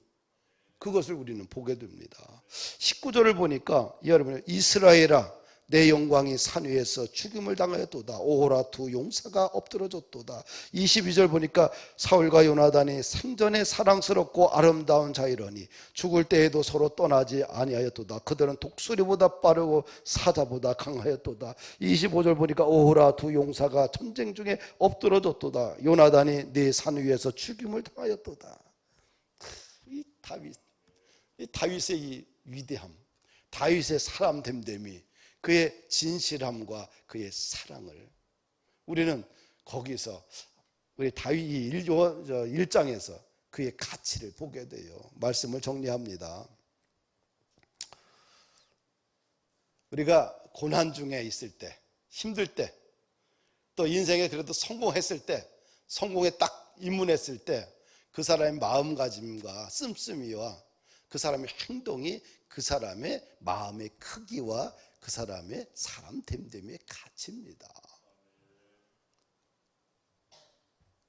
그것을 우리는 보게 됩니다. 19절을 보니까 여러분, 이스라엘아 내 영광이 산 위에서 죽임을 당하였도다. 오호라 두 용사가 엎드러졌도다. 22절 보니까 사울과 요나단이 생전에 사랑스럽고 아름다운 자이러니 죽을 때에도 서로 떠나지 아니하였도다. 그들은 독수리보다 빠르고 사자보다 강하였도다. 25절 보니까 오호라 두 용사가 전쟁 중에 엎드러졌도다. 요나단이 네 산 위에서 죽임을 당하였도다. 이 다윗의 이 위대함, 다윗의 사람 됨됨이, 그의 진실함과 그의 사랑을 우리는 거기서 우리 다윗 1장에서 그의 가치를 보게 돼요. 말씀을 정리합니다. 우리가 고난 중에 있을 때, 힘들 때, 또 인생에 그래도 성공했을 때, 성공에 딱 입문했을 때 그 사람의 마음가짐과 씀씀이와 그 사람의 행동이 그 사람의 마음의 크기와 그 사람의 사람 됨됨이의 가치입니다.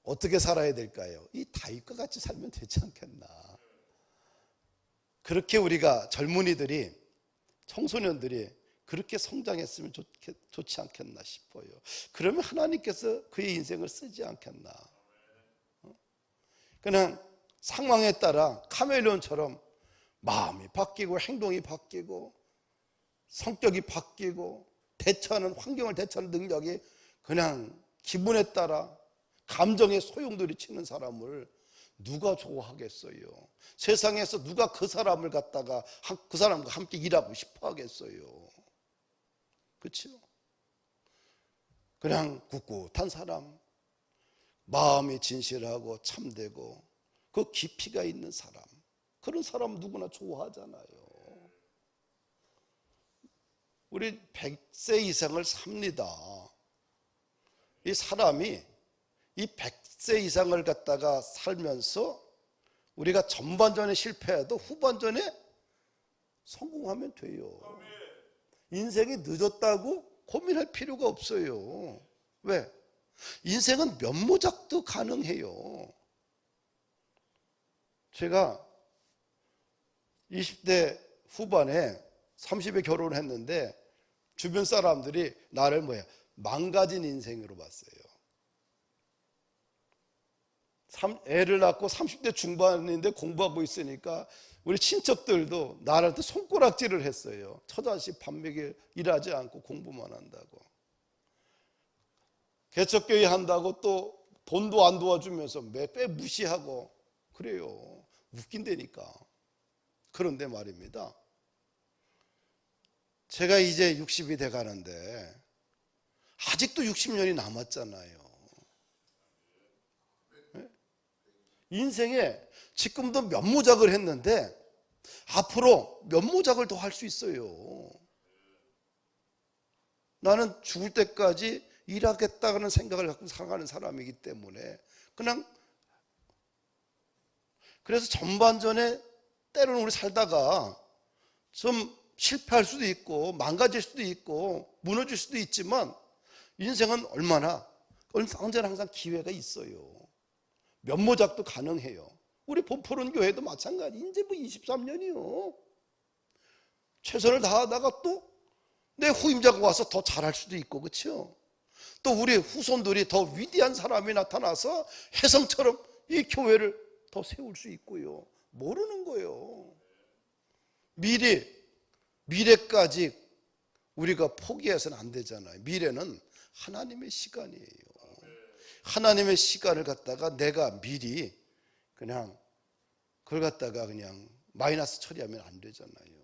어떻게 살아야 될까요? 이 다윗과 같이 살면 되지 않겠나. 그렇게 우리가 젊은이들이, 청소년들이 그렇게 성장했으면 좋지 않겠나 싶어요. 그러면 하나님께서 그의 인생을 쓰지 않겠나. 그냥 상황에 따라 카멜레온처럼 마음이 바뀌고 행동이 바뀌고 성격이 바뀌고 대처하는, 환경을 대처하는 능력이 그냥 기분에 따라 감정의 소용돌이 치는 사람을 누가 좋아하겠어요? 세상에서 누가 그 사람을 갖다가 그 사람과 함께 일하고 싶어 하겠어요? 그렇죠? 그냥 꿋꿋한 사람, 마음이 진실하고 참되고 그 깊이가 있는 사람, 그런 사람 누구나 좋아하잖아요. 우리 100세 이상을 삽니다. 이 사람이 이 100세 이상을 갖다가 살면서 우리가 전반전에 실패해도 후반전에 성공하면 돼요. 인생이 늦었다고 고민할 필요가 없어요. 왜? 인생은 면모작도 가능해요. 제가 20대 후반에 30에 결혼을 했는데 주변 사람들이 나를 망가진 인생으로 봤어요. 애를 낳고 30대 중반인데 공부하고 있으니까 우리 친척들도 나한테 손가락질을 했어요. 처자식 밥 먹여 일하지 않고 공부만 한다고. 개척교회 한다고 또 돈도 안 도와주면서 꽤 무시하고 그래요. 웃긴다니까. 그런데 말입니다, 제가 이제 60이 돼 가는데 아직도 60년이 남았잖아요. 인생에 지금도 면모작을 했는데 앞으로 면모작을 더 할 수 있어요. 나는 죽을 때까지 일하겠다는 생각을 갖고 살아가는 사람이기 때문에 그래서 전반전에 때로는 우리 살다가 좀 실패할 수도 있고 망가질 수도 있고 무너질 수도 있지만 인생은 얼마나 언제나 항상 기회가 있어요. 면모작도 가능해요. 우리 본푸른 교회도 마찬가지. 이제 뭐 23년이요. 최선을 다하다가 또 내 후임자가 와서 더 잘할 수도 있고, 그렇죠? 또 우리 후손들이 더 위대한 사람이 나타나서 혜성처럼 이 교회를 더 세울 수 있고요. 모르는 거예요. 미래까지 우리가 포기해서는 안 되잖아요. 미래는 하나님의 시간이에요. 하나님의 시간을 갖다가 내가 미리 그냥 그걸 갖다가 그냥 마이너스 처리하면 안 되잖아요.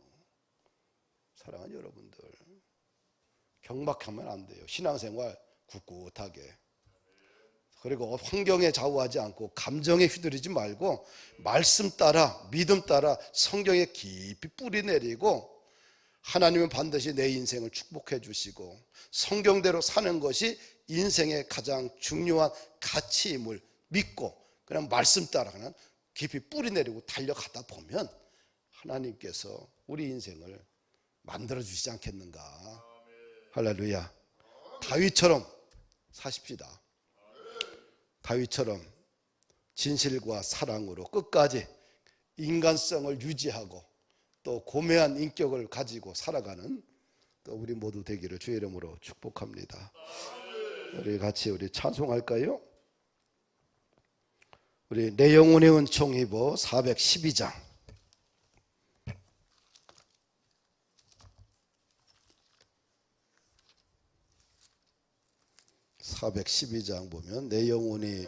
사랑하는 여러분들, 경박하면 안 돼요. 신앙생활 굳굳하게. 그리고 환경에 좌우하지 않고 감정에 휘둘리지 말고 말씀 따라, 믿음 따라 성경에 깊이 뿌리 내리고, 하나님은 반드시 내 인생을 축복해 주시고 성경대로 사는 것이 인생의 가장 중요한 가치임을 믿고 그냥 말씀 따라 그냥 깊이 뿌리 내리고 달려가다 보면 하나님께서 우리 인생을 만들어 주시지 않겠는가. 할렐루야. 다윗처럼 사십시다. 다윗처럼 진실과 사랑으로 끝까지 인간성을 유지하고 또 고매한 인격을 가지고 살아가는 또 우리 모두 되기를 주의 이름으로 축복합니다. 우리 같이 우리 찬송할까요? 우리 내 영혼의 은총 입어 412장. 412장 보면 내 영혼이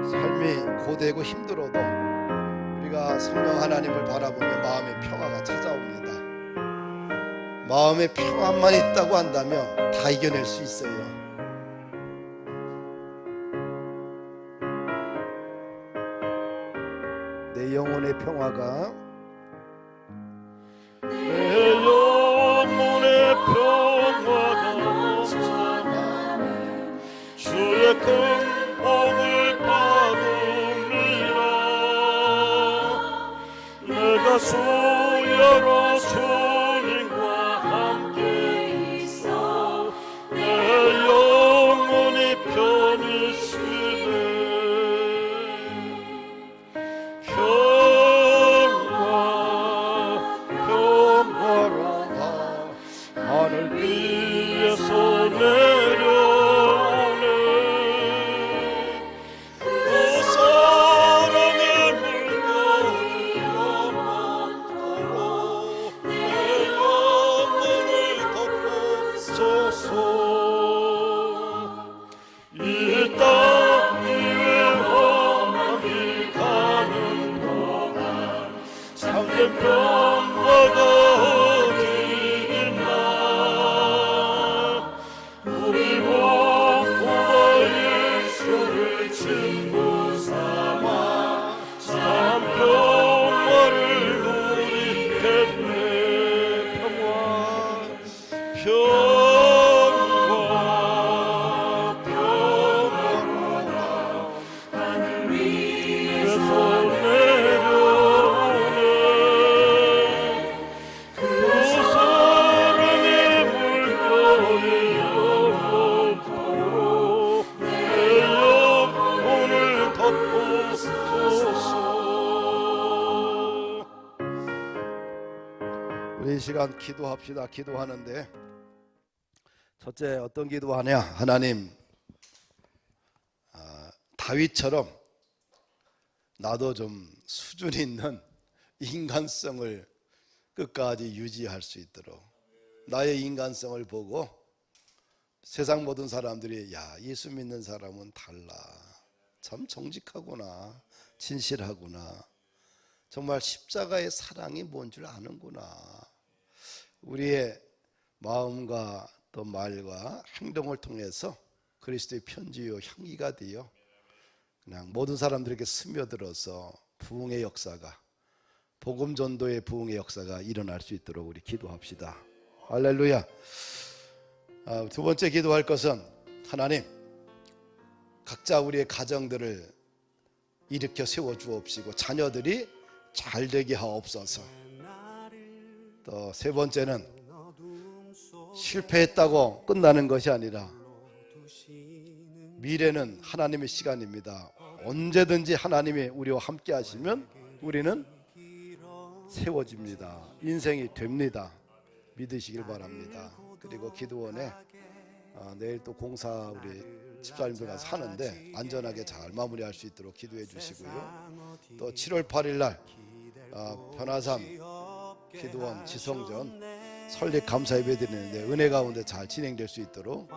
삶이 고되고 힘들어도 우리가 성령 하나님을 바라보면 마음의 평화가 찾아옵니다. 마음의 평안만 있다고 한다면 다 이겨낼 수 있어요. 내 영혼의 평화가 내 영혼의 평화가 넘쳐나는 주의 큰 복을 받으리라. 내가 수여로 주님과 함께 있어 내 영혼이 편히 쉬네. 하늘 위에서 내려오네. 그 사랑의 위에서 내려오네. 그 사랑의 물결이 영원토록 내 영혼을 덮어주소서. 우리 이 시간 기도합시다. 기도하는데 첫째 어떤 기도하냐? 하나님, 다윗처럼 나도 좀 수준 있는 인간성을 끝까지 유지할 수 있도록, 나의 인간성을 보고 세상 모든 사람들이 야, 예수 믿는 사람은 달라, 참 정직하구나, 진실하구나, 정말 십자가의 사랑이 뭔 줄 아는구나. 우리의 마음과 또 말과 행동을 통해서 그리스도의 편지요 향기가 되어 그냥 모든 사람들에게 스며들어서 부흥의 역사가, 복음 전도의 부흥의 역사가 일어날 수 있도록 우리 기도합시다. 할렐루야. 두 번째 기도할 것은, 하나님, 각자 우리의 가정들을 일으켜 세워 주옵시고 자녀들이 잘 되게 하옵소서. 또 세 번째는 실패했다고 끝나는 것이 아니라 미래는 하나님의 시간입니다. 언제든지 하나님이 우리와 함께 하시면 우리는 세워집니다. 인생이 됩니다. 믿으시길 바랍니다. 그리고 기도원에 내일 또 공사 우리 집사님들 가서 하는데 안전하게 잘 마무리할 수 있도록 기도해 주시고요. 또 7월 8일 날 변화삼 기도원 지성전 설립 감사 예배 드리는데 은혜 가운데 잘 진행될 수 있도록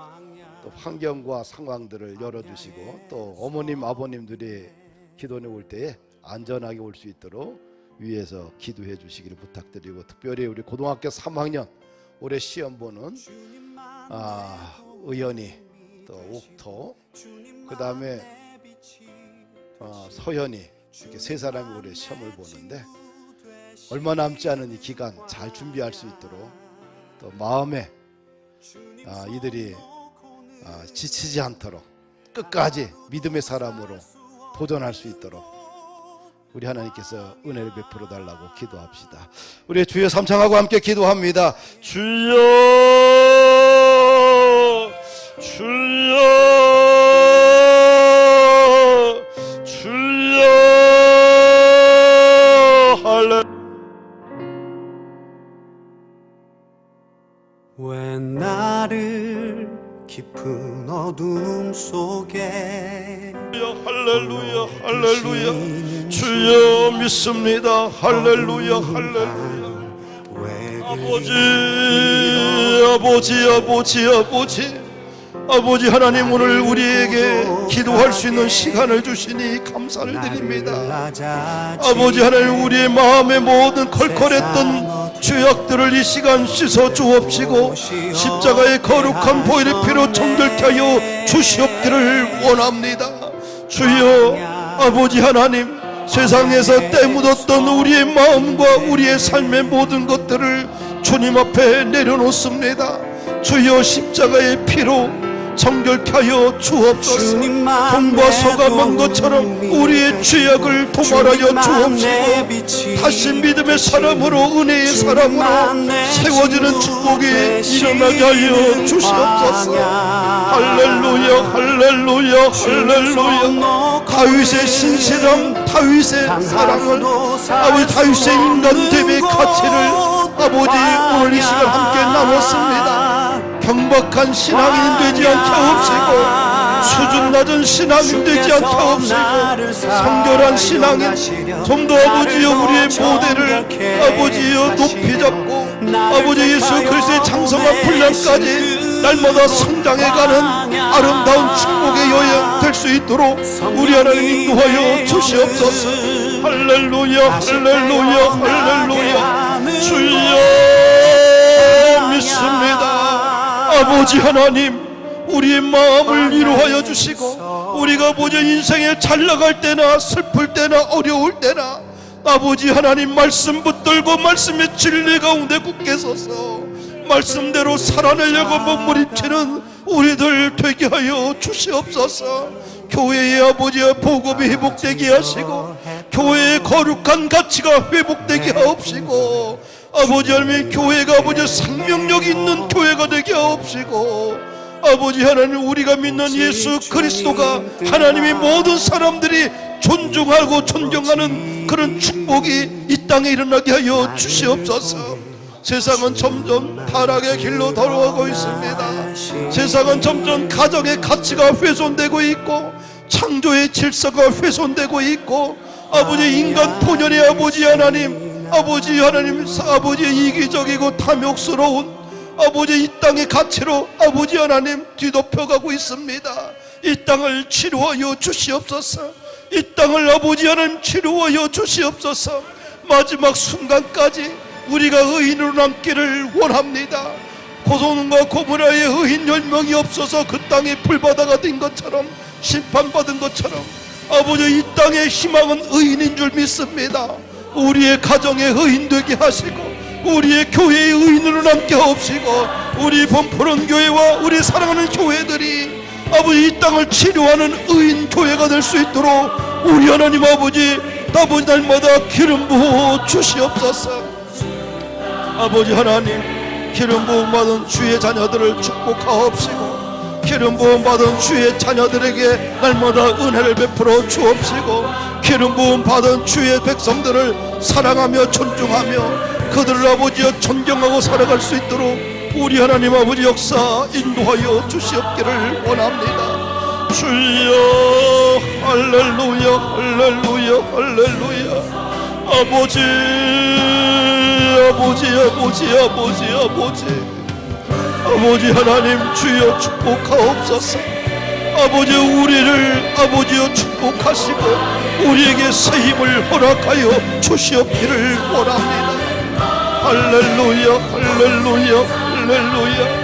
또 환경과 상황들을 열어주시고, 또 어머님 아버님들이 기도원에 올 때에 안전하게 올 수 있도록 위에서 기도해 주시기를 부탁드리고, 특별히 우리 고등학교 3학년 올해 시험 보는 의연이, 또 옥토, 그 다음에 서현이, 이렇게 세 사람이 올해 시험을 보는데 얼마 남지 않은 이 기간 잘 준비할 수 있도록, 또 마음에 이들이 지치지 않도록 끝까지 믿음의 사람으로 도전할 수 있도록 우리 하나님께서 은혜를 베풀어 달라고 기도합시다. 우리 주여 삼창하고 함께 기도합니다. 주여, 주여, 주여, 할렐루야. 왜 나를 깊은 어둠 속에 할렐루야, 할렐루야. 주여 믿습니다. 할렐루야, 할렐루야. 아버지 하나님, 오늘 우리에게 기도할 수 있는 시간을 주시니 감사를 드립니다. 아버지 하나님, 우리의 마음의 모든 컬컬했던 죄악들을 이 시간 씻어 주옵시고 십자가의 거룩한 보혈의 피로 정결케 하여 주시옵기를 원합니다. 주여, 아버지 하나님, 세상에서 때묻었던 우리의 마음과 우리의 삶의 모든 것들을 주님 앞에 내려놓습니다. 주여, 십자가의 피로 정결케 하여 주옵소서. 홍과 소가 만 것처럼 우리의 죄악을 도말하여 주옵시고 다시 믿음의 사람으로, 은혜의 사람으로 세워지는 축복이 일어나게 하여 주시옵소서. 할렐루야, 할렐루야, 할렐루야. 다윗의 신실함, 다윗의 사랑을, 아버지 다윗의 인간됨의 가치를 아버지 오늘 이 시간 함께 나눴습니다. 경박한 신앙이 되지 않게 하옵시고, 수준 낮은 신앙이 되지 않게 하옵시고, 성결한 신앙인 좀 더 아버지여 우리의 모델을 아버지여 높이 잡고 아버지 예수 그리스도의 장성한 분량까지 날마다 성장해가는 아름다운 축복의 여행 될 수 있도록 우리 하나님 인도하여 주시옵소서. 할렐루야, 할렐루야, 할렐루야. 주여 믿습니다. 아버지 하나님, 우리의 마음을 위로하여 주시고, 우리가 아버지 인생에 잘 나갈 때나 슬플 때나 어려울 때나 아버지 하나님 말씀 붙들고 말씀의 진리 가운데 굳게 서서 말씀대로 살아내려고 몸부림치는 우리들 되게 하여 주시옵소서. 교회의 아버지의 복음이 회복되게 하시고 교회의 거룩한 가치가 회복되게 하옵시고 아버지 하나님 교회가 아버지 생명력 있는 교회가 되게 하옵시고 아버지 하나님 우리가 믿는 예수 그리스도가 하나님이 모든 사람들이 존중하고 존경하는 그런 축복이 이 땅에 일어나게 하여 주시옵소서. 세상은 점점 타락의 길로 돌아가고 있습니다. 세상은 점점 가정의 가치가 훼손되고 있고 창조의 질서가 훼손되고 있고 아버지 인간 본연의 아버지 하나님 아버지의 이기적이고 탐욕스러운 아버지 이 땅의 가치로 아버지 하나님 뒤덮여가고 있습니다. 이 땅을 치료하여 주시옵소서. 이 땅을 아버지 하나님 치료하여 주시옵소서. 마지막 순간까지 우리가 의인으로 남기를 원합니다. 고소문과 고모라의 의인 10명이 없어서 그 땅이 불바다가 된 것처럼 심판받은 것처럼 아버지 이 땅의 희망은 의인인 줄 믿습니다. 우리의 가정에 의인 되게 하시고 우리의 교회의 의인으로 남게 하옵시고 우리 범포런 교회와 우리 사랑하는 교회들이 아버지 이 땅을 치료하는 의인 교회가 될 수 있도록 우리 하나님 아버지 날마다 기름 부어 주시옵소서. 아버지 하나님 기름 부음 받은 주의 자녀들을 축복하옵시고 기름 부음 받은 주의 자녀들에게 날마다 은혜를 베풀어 주옵시고 기름 부음 받은 주의 백성들을 사랑하며 존중하며 그들을 아버지여 존경하고 살아갈 수 있도록 우리 하나님 아버지 역사 인도하여 주시옵기를 원합니다. 주여 할렐루야 할렐루야 할렐루야. 아버지 하나님 주여 축복하옵소서. 아버지 우리를 아버지여 축복하시고 우리에게 새 힘을 허락하여 주시옵기를 원합니다. 할렐루야 할렐루야 할렐루야.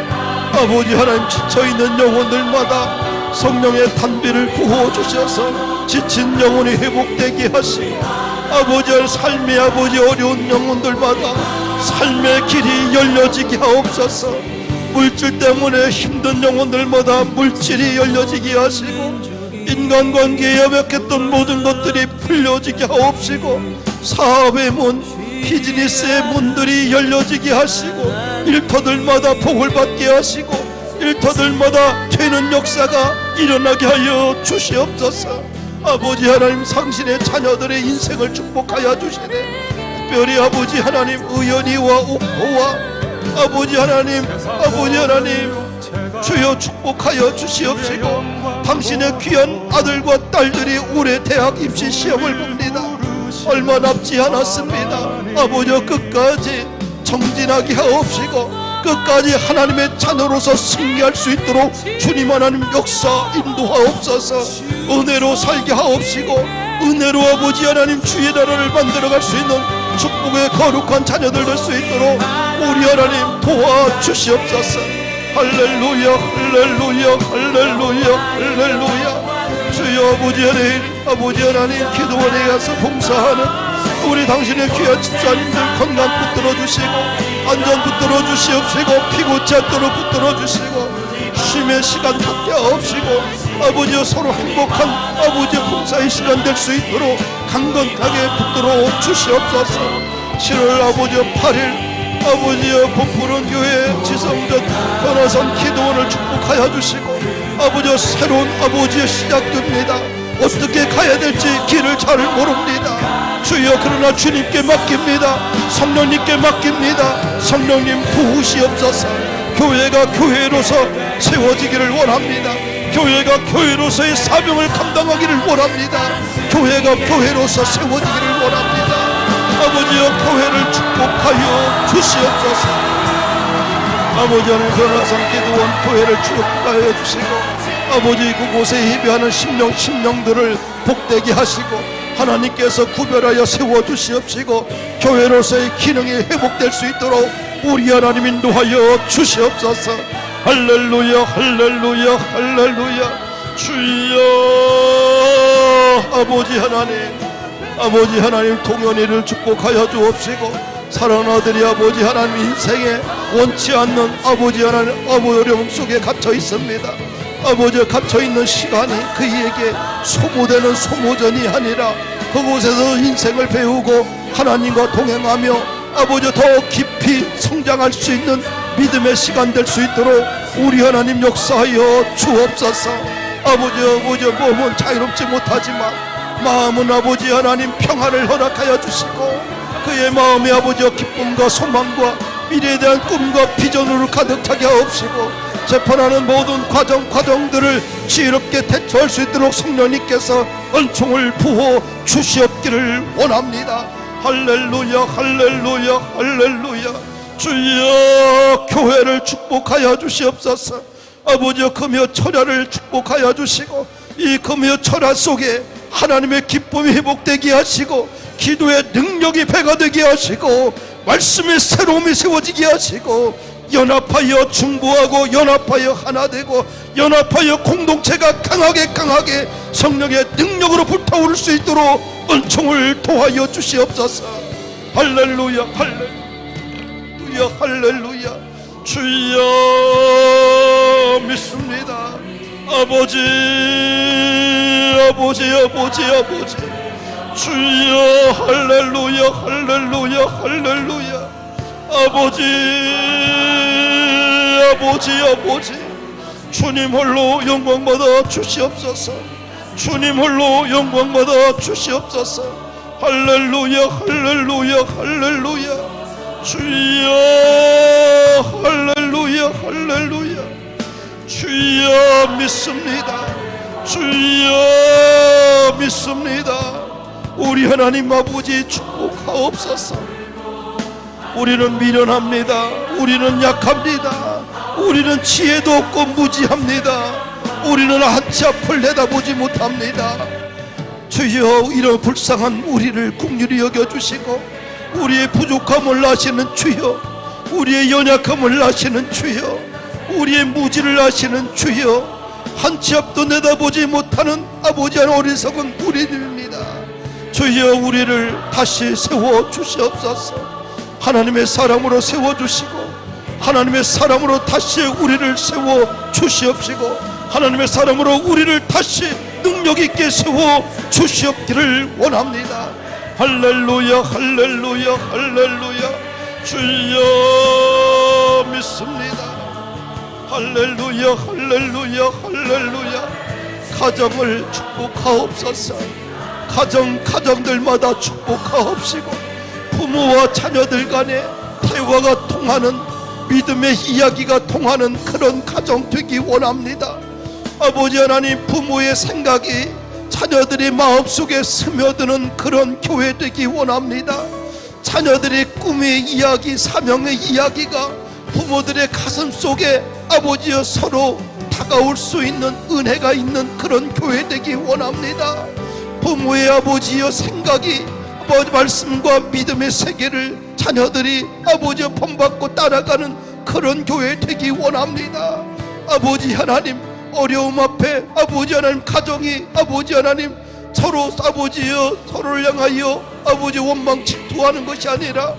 아버지 하나님 지쳐있는 영혼들마다 성령의 단비를 부어주셔서 지친 영혼이 회복되게 하시고 아버지의 삶의 아버지 어려운 영혼들마다 삶의 길이 열려지게 하옵소서. 물질 때문에 힘든 영혼들마다 물질이 열려지게 하시고 인간관계에 협약했던 모든 것들이 풀려지게 하옵시고 사업의 문, 비즈니스의 문들이 열려지게 하시고 일터들마다 복을 받게 하시고 일터들마다 되는 역사가 일어나게 하여 주시옵소서. 아버지 하나님 당신의 자녀들의 인생을 축복하여 주시네. 특별히 아버지 하나님 의연이와 옥호와 아버지 하나님 주여 축복하여 주시옵시고 당신의 귀한 아들과 딸들이 올해 대학 입시 시험을 봅니다. 얼마 남지 않았습니다. 아버지 끝까지 정진하게 하옵시고 끝까지 하나님의 자녀로서 승리할 수 있도록 주님 하나님 역사 인도하옵소서. 은혜로 살게 하옵시고 은혜로 아버지 하나님 주의 나라를 만들어갈 수 있는 축복의 거룩한 자녀들 될 수 있도록 우리 하나님 도와주시옵소서. 할렐루야 할렐루야 할렐루야 할렐루야. 주여 아버지 하나님 기도원에 가서 봉사하는 우리 당신의 귀한 집사님들 건강 붙들어 주시고 안전 붙들어 주시옵시고 피곤치 않도록 붙들어 주시고 쉼의 시간 갖게 하옵시고 아버지여 서로 행복한 아버지의 봉사의 시간 될 수 있도록 강건하게 붙들어 주시옵소서. 7월 아버지여 8일 아버지여 범푸른 교회 지성전 변화선 기도원을 축복하여 주시고 아버지여 새로운 아버지의 시작됩니다. 어떻게 가야 될지 길을 잘 모릅니다. 주여 그러나 주님께 맡깁니다. 성령님께 맡깁니다. 성령님 도우시옵소서. 교회가 교회로서 세워지기를 원합니다. 교회가 교회로서의 사명을 감당하기를 원합니다. 교회가 교회로서 세워지기를 원합니다. 아버지여 교회를 축복하여 주시옵소서. 아버지 하나님 변화선 기도원 교회를 축복하여 주시고 아버지 그곳에 예배하는 심령들을 복되게 하시고 하나님께서 구별하여 세워주시옵시고 교회로서의 기능이 회복될 수 있도록 우리 하나님 인도하여 주시옵소서. 할렐루야 할렐루야 할렐루야. 주여 아버지 하나님 동현이를 축복하여 주옵시고 사랑하는 아들이 아버지 하나님 인생에 원치 않는 아버지 하나님 어려움 속에 갇혀 있습니다. 아버지 갇혀있는 시간이 그에게 소모되는 소모전이 아니라 그곳에서 인생을 배우고 하나님과 동행하며 아버지 더 깊이 성장할 수 있는 믿음의 시간 될 수 있도록 우리 하나님 역사하여 주옵소서. 아버지 몸은 자유롭지 못하지만 마음은 아버지 하나님 평안을 허락하여 주시고 그의 마음에 아버지 기쁨과 소망과 미래에 대한 꿈과 비전으로 가득 차게 하옵시고 재판하는 모든 과정들을 지혜롭게 대처할 수 있도록 성령님께서 은총을 부어 주시옵기를 원합니다. 할렐루야 할렐루야 할렐루야. 주여 교회를 축복하여 주시옵소서. 아버지 금요 철야를 축복하여 주시고 이 금요 철야 속에 하나님의 기쁨이 회복되게 하시고 기도의 능력이 배가 되게 하시고 말씀의 새로움이 세워지게 하시고 연합하여 중보하고 연합하여 하나 되고 연합하여 공동체가 강하게 성령의 능력으로 불타오를 수 있도록 은총을 도하여 주시옵소서. 할렐루야 할렐루야 할렐루야. 주여 믿습니다. 아버지 주여 할렐루야 할렐루야 할렐루야. 아버지 주님 홀로 영광 받아 주시옵소서. 주님 홀로 영광 받아 주시옵소서. 할렐루야 할렐루야 할렐루야. 주여 할렐루야 할렐루야. 주여 믿습니다. 주여 믿습니다. 우리 하나님 아버지 축복하옵소서. 우리는 미련합니다. 우리는 약합니다. 우리는 지혜도 없고 무지합니다. 우리는 한치 앞을 내다보지 못합니다. 주여 이런 불쌍한 우리를 긍휼히 여겨주시고 우리의 부족함을 아시는 주여, 우리의 연약함을 아시는 주여, 우리의 무지를 아시는 주여, 한치 앞도 내다보지 못하는 아버지 한 어리석은 우리들입니다. 주여 우리를 다시 세워주시옵소서. 하나님의 사람으로 세워주시고 하나님의 사람으로 다시 우리를 세워주시옵시고 하나님의 사람으로 우리를 다시 능력있게 세워주시옵기를 원합니다. 할렐루야 할렐루야 할렐루야. 주여 믿습니다. 할렐루야 할렐루야 할렐루야. 가정을 축복하옵소서. 가정들마다 축복하옵시고 부모와 자녀들 간에 대화가 통하는 믿음의 이야기가 통하는 그런 가정 되기 원합니다. 아버지 하나님 부모의 생각이 자녀들의 마음속에 스며드는 그런 교회 되기 원합니다. 자녀들의 꿈의 이야기, 사명의 이야기가 부모들의 가슴 속에 아버지여 서로 다가올 수 있는 은혜가 있는 그런 교회 되기 원합니다. 부모의 아버지여 생각이 아버지 말씀과 믿음의 세계를 자녀들이 아버지여 본받고 따라가는 그런 교회 되기 원합니다. 아버지 하나님 어려움 앞에 아버지 하나님 가정이 아버지 하나님 서로 아버지여 서로를 향하여 아버지 원망 질투하는 것이 아니라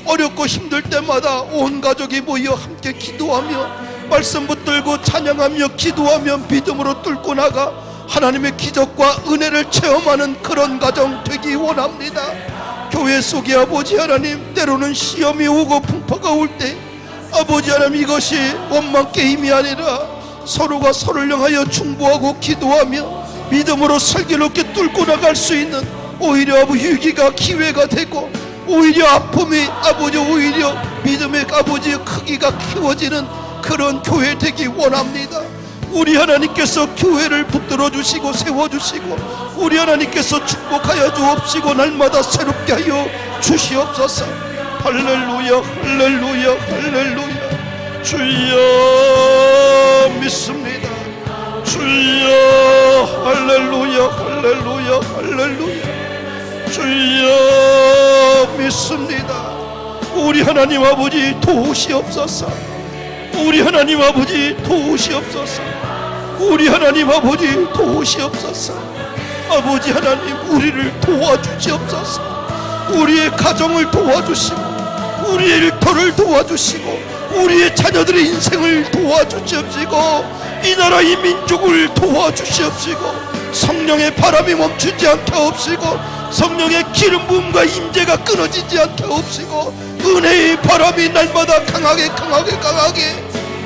어렵고 힘들 때마다 온 가족이 모여 함께 기도하며 말씀 붙들고 찬양하며 기도하며 믿음으로 뚫고 나가 하나님의 기적과 은혜를 체험하는 그런 가정 되기 원합니다. 교회 속에 아버지 하나님 때로는 시험이 오고 풍파가 올 때 아버지 하나님 이것이 원망 게임이 아니라 서로가 서로를 향하여 중보하고 기도하며 믿음으로 슬기롭게 뚫고 나갈 수 있는 오히려 위기가 기회가 되고 오히려 아픔이 아버지 오히려 믿음의 아버지의 크기가 키워지는 그런 교회 되기 원합니다. 우리 하나님께서 교회를 붙들어 주시고 세워주시고 우리 하나님께서 축복하여 주옵시고 날마다 새롭게 하여 주시옵소서. 할렐루야 할렐루야 할렐루야. 주여 믿습니다. 주여 할렐루야 할렐루야 할렐루야. 주여 믿습니다. 우리 하나님 아버지 도우시옵소서. 우리 하나님 아버지 도우시옵소서. 우리 하나님 아버지 도우시옵소서. 아버지 하나님 우리를 도와주시옵소서. 우리의 가정을 도와주시고 우리의 일터를 도와주시고 우리의 자녀들의 인생을 도와주시옵시고 이 나라 이 민족을 도와주시옵시고 성령의 바람이 멈추지 않게 하옵시고 성령의 기름 부음과 임재가 끊어지지 않게 하옵시고 은혜의 바람이 날마다 강하게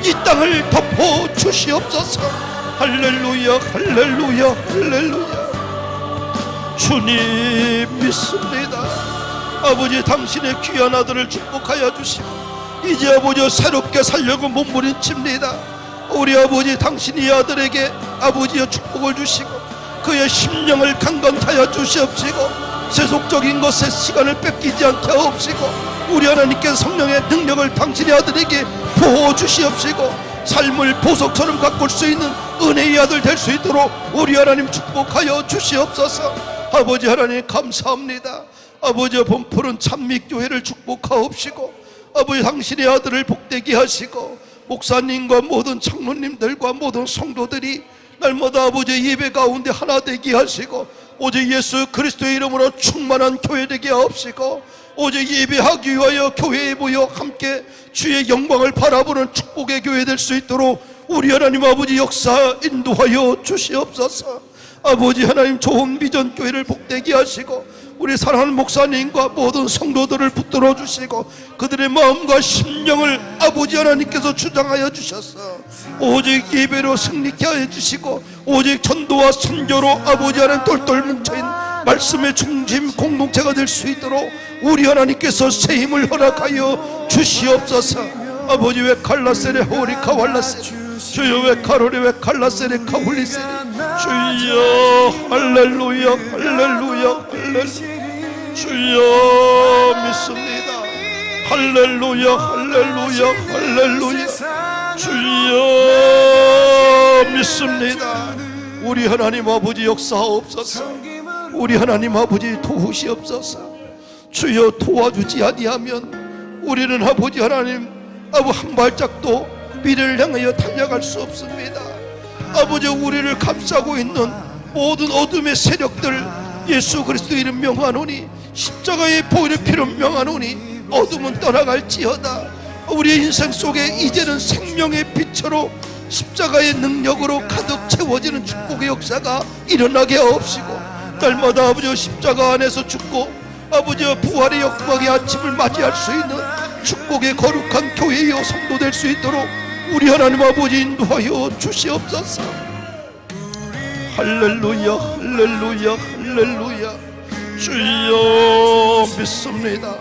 이 땅을 덮어 주시옵소서. 할렐루야 할렐루야 할렐루야. 주님 믿습니다. 아버지 당신의 귀한 아들을 축복하여 주시고 이제 아버지 새롭게 살려고 몸부림칩니다. 우리 아버지 당신이 아들에게 아버지여 축복을 주시고 그의 심령을 강건하여 주시옵시고 세속적인 것에 시간을 뺏기지 않게 하옵시고 우리 하나님께 성령의 능력을 당신의 아들에게 부어 주시옵시고 삶을 보석처럼 가꿀 수 있는 은혜의 아들 될 수 있도록 우리 하나님 축복하여 주시옵소서. 아버지 하나님 감사합니다. 아버지 본푸른 찬미교회를 축복하옵시고 아버지 당신의 아들을 복되게 하시고 목사님과 모든 장로님들과 모든 성도들이 날마다 아버지 예배 가운데 하나 되게 하시고 오직 예수 그리스도의 이름으로 충만한 교회 되게 하옵시고 오직 예배하기 위하여 교회에 모여 함께 주의 영광을 바라보는 축복의 교회 될 수 있도록 우리 하나님 아버지 역사 인도하여 주시옵소서. 아버지 하나님 좋은 비전 교회를 복되게 하시고 우리 사랑하는 목사님과 모든 성도들을 붙들어 주시고 그들의 마음과 심령을 아버지 하나님께서 주장하여 주셔서 오직 예배로 승리케 하여 주시고 오직 전도와 선교로 아버지 하나님 똘똘 뭉쳐있는 말씀의 중심 공동체가 될 수 있도록 우리 하나님께서 새 힘을 허락하여 주시옵소서. 아버지 왜 칼라세레 호리카 왈라세 주여 왜 카로레 왜 칼라세레 카홀리세레 주여 할렐루야 할렐루야 할렐루야 주여 믿습니다. 할렐루야 할렐루야 할렐루야 주여 믿습니다. 우리 하나님 아버지 역사하옵소서. 우리 하나님 아버지 도우시옵소서. 주여 도와주지 아니하면 우리는 아버지 하나님 한 발짝도 미래를 향하여 달려갈 수 없습니다. 아버지 우리를 감싸고 있는 모든 어둠의 세력들 예수 그리스도 이름 명하노니 십자가에 보이는 피로 명하노니 어둠은 떠나갈지어다. 우리의 인생 속에 이제는 생명의 빛으로 십자가의 능력으로 가득 채워지는 축복의 역사가 일어나게 하옵시고 날마다 아버지 십자가 안에서 죽고 아버지와 부활의 역박의 아침을 맞이할 수 있는 축복의 거룩한 교회여 성도 될 수 있도록 우리 하나님 아버지 인도하여 주시옵소서. 할렐루야 할렐루야 할렐루야 주여 믿습니다.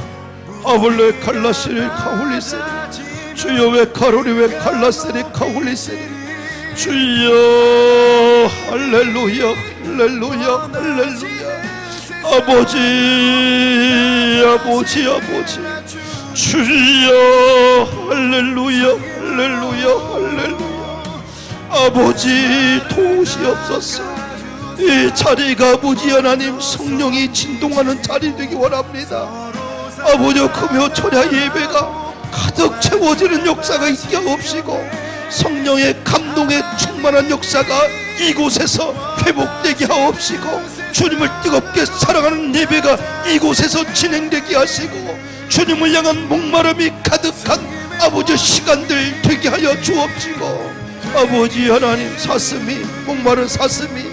아볼레 칼라시리 카홀리세리 주여 왜 카로리 왜 칼라세리 카홀리세리 주여 할렐루야 할렐루야 할렐루야 아버지 아버지 아버지 주여 할렐루야 할렐루야 할렐루야 아버지 도우시옵소서. 이 자리가 아버지 하나님 성령이 진동하는 자리 되기 원합니다. 아버지 금요 철야 예배가 가득 채워지는 역사가 있게 하옵시고 성령의 감동에 충만한 역사가 이곳에서 회복되게 하옵시고 주님을 뜨겁게 사랑하는 예배가 이곳에서 진행되게 하시고 주님을 향한 목마름이 가득한 아버지 시간들 되게 하여 주옵시고 아버지 하나님 사슴이 목마른 사슴이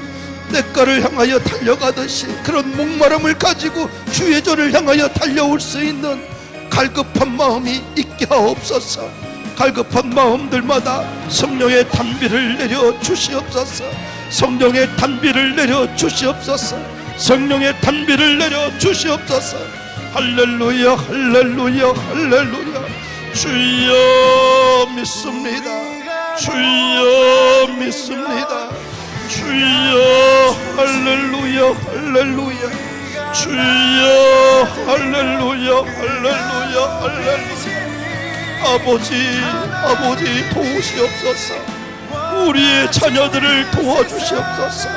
냇가를 향하여 달려가듯이 그런 목마름을 가지고 주의 전을 향하여 달려올 수 있는 갈급한 마음이 있게 하옵소서. 갈급한 마음들마다 성령의 단비를 내려 주시옵소서. 성령의 단비를 내려 주시옵소서. 성령의 단비를 내려 주시옵소서. 할렐루야 할렐루야 할렐루야 주여 믿습니다. 주여 믿습니다. 주여 할렐루야 할렐루야 주여 할렐루야 할렐루야 할렐루야 아버지 도우시옵소서. 우리의 자녀들을 도와주시옵소서.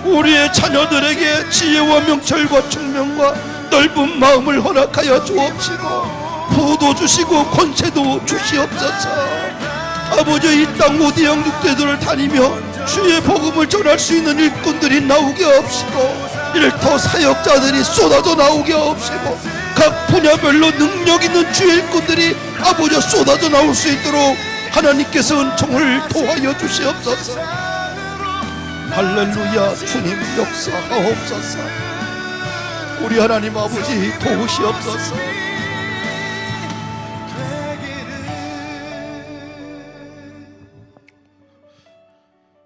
우리의 자녀들에게 지혜와 명철과 총명과 넓은 마음을 허락하여 주옵시고 부도 주시고 권세도 주시옵소서. 아버지 이 땅 오대양 육대도를 다니며 주의 복음을 전할 수 있는 일꾼들이 나오게 하옵시고 일터 사역자들이 쏟아져 나오게 하옵시고 각 분야별로 능력 있는 주의 일꾼들이 아버지 쏟아져 나올 수 있도록 하나님께서 은총을 도와여 주시옵소서. 할렐루야. 주님 역사하옵소서. 우리 하나님 아버지 도우시옵소서.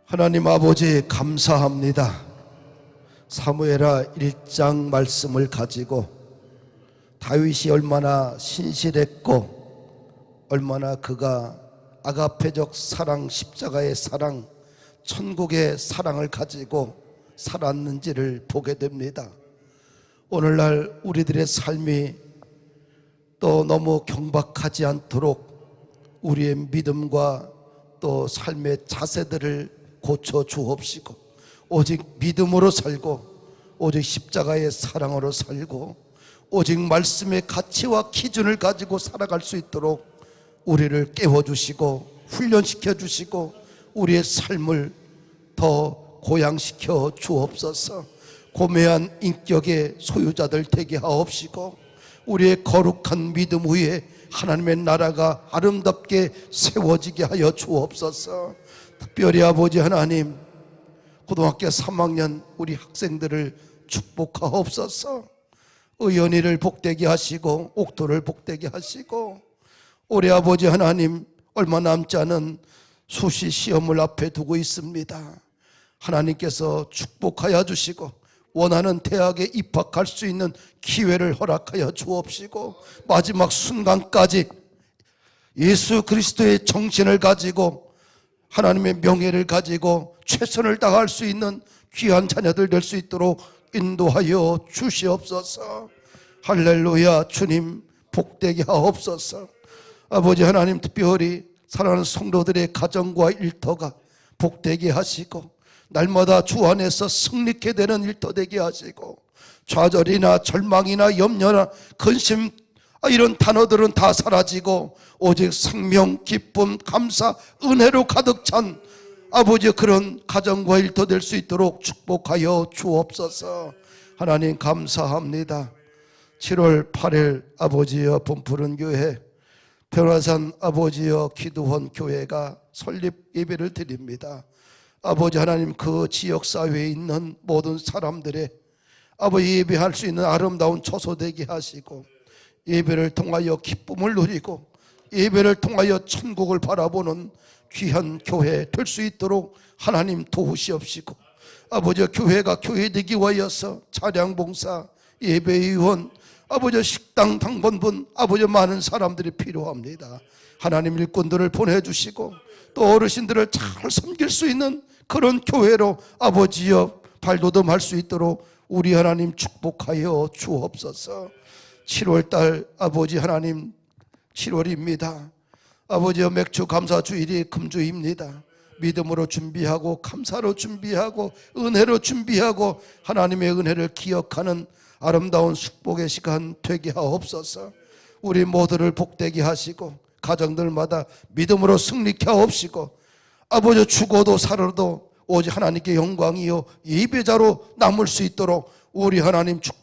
하나님 아버지 감사합니다. 사무엘하 1장 말씀을 가지고 다윗이 얼마나 신실했고 얼마나 그가 아가페적 사랑, 십자가의 사랑, 천국의 사랑을 가지고 살았는지를 보게 됩니다. 오늘날 우리들의 삶이 또 너무 경박하지 않도록 우리의 믿음과 또 삶의 자세들을 고쳐 주옵시고 오직 믿음으로 살고 오직 십자가의 사랑으로 살고 오직 말씀의 가치와 기준을 가지고 살아갈 수 있도록 우리를 깨워주시고 훈련시켜 주시고 우리의 삶을 더 고양시켜 주옵소서. 고매한 인격의 소유자들 되게 하옵시고 우리의 거룩한 믿음 위에 하나님의 나라가 아름답게 세워지게 하여 주옵소서. 특별히 아버지 하나님, 고등학교 3학년 우리 학생들을 축복하옵소서. 의연이를 복되게 하시고 옥도를 복되게 하시고 올해 아버지 하나님 얼마 남지 않은 수시 시험을 앞에 두고 있습니다. 하나님께서 축복하여 주시고 원하는 대학에 입학할 수 있는 기회를 허락하여 주옵시고 마지막 순간까지 예수 그리스도의 정신을 가지고 하나님의 명예를 가지고 최선을 다할 수 있는 귀한 자녀들 될 수 있도록 인도하여 주시옵소서. 할렐루야. 주님 복되게 하옵소서. 아버지 하나님, 특별히 사랑하는 성도들의 가정과 일터가 복되게 하시고 날마다 주 안에서 승리케 되는 일터 되게 하시고 좌절이나 절망이나 염려나 근심 이런 단어들은 다 사라지고 오직 생명, 기쁨, 감사, 은혜로 가득 찬 아버지 그런 가정과 일터 될 수 있도록 축복하여 주옵소서. 하나님 감사합니다. 7월 8일 아버지여 범푸른 교회 변화산 아버지여 기도원 교회가 설립 예배를 드립니다. 아버지 하나님, 그 지역사회에 있는 모든 사람들의 아버지 예배할 수 있는 아름다운 처소 되게 하시고 예배를 통하여 기쁨을 누리고 예배를 통하여 천국을 바라보는 귀한 교회 될 수 있도록 하나님 도우시옵시고 아버지 교회가 교회되기 위하여서 차량봉사, 예배위원, 아버지 식당 당번분 아버지 많은 사람들이 필요합니다. 하나님 일꾼들을 보내주시고 또 어르신들을 잘 섬길 수 있는 그런 교회로 아버지여 발돋움할 수 있도록 우리 하나님 축복하여 주옵소서. 7월달 아버지 하나님 7월입니다. 아버지여 맥주 감사 주일이 금주입니다. 믿음으로 준비하고 감사로 준비하고 은혜로 준비하고 하나님의 은혜를 기억하는 아름다운 축복의 시간 되게 하옵소서. 우리 모두를 복되게 하시고 가정들마다 믿음으로 승리케 하옵시고 아버지 죽어도 살아도 오직 하나님께 영광이요 예배자로 남을 수 있도록 우리 하나님 축복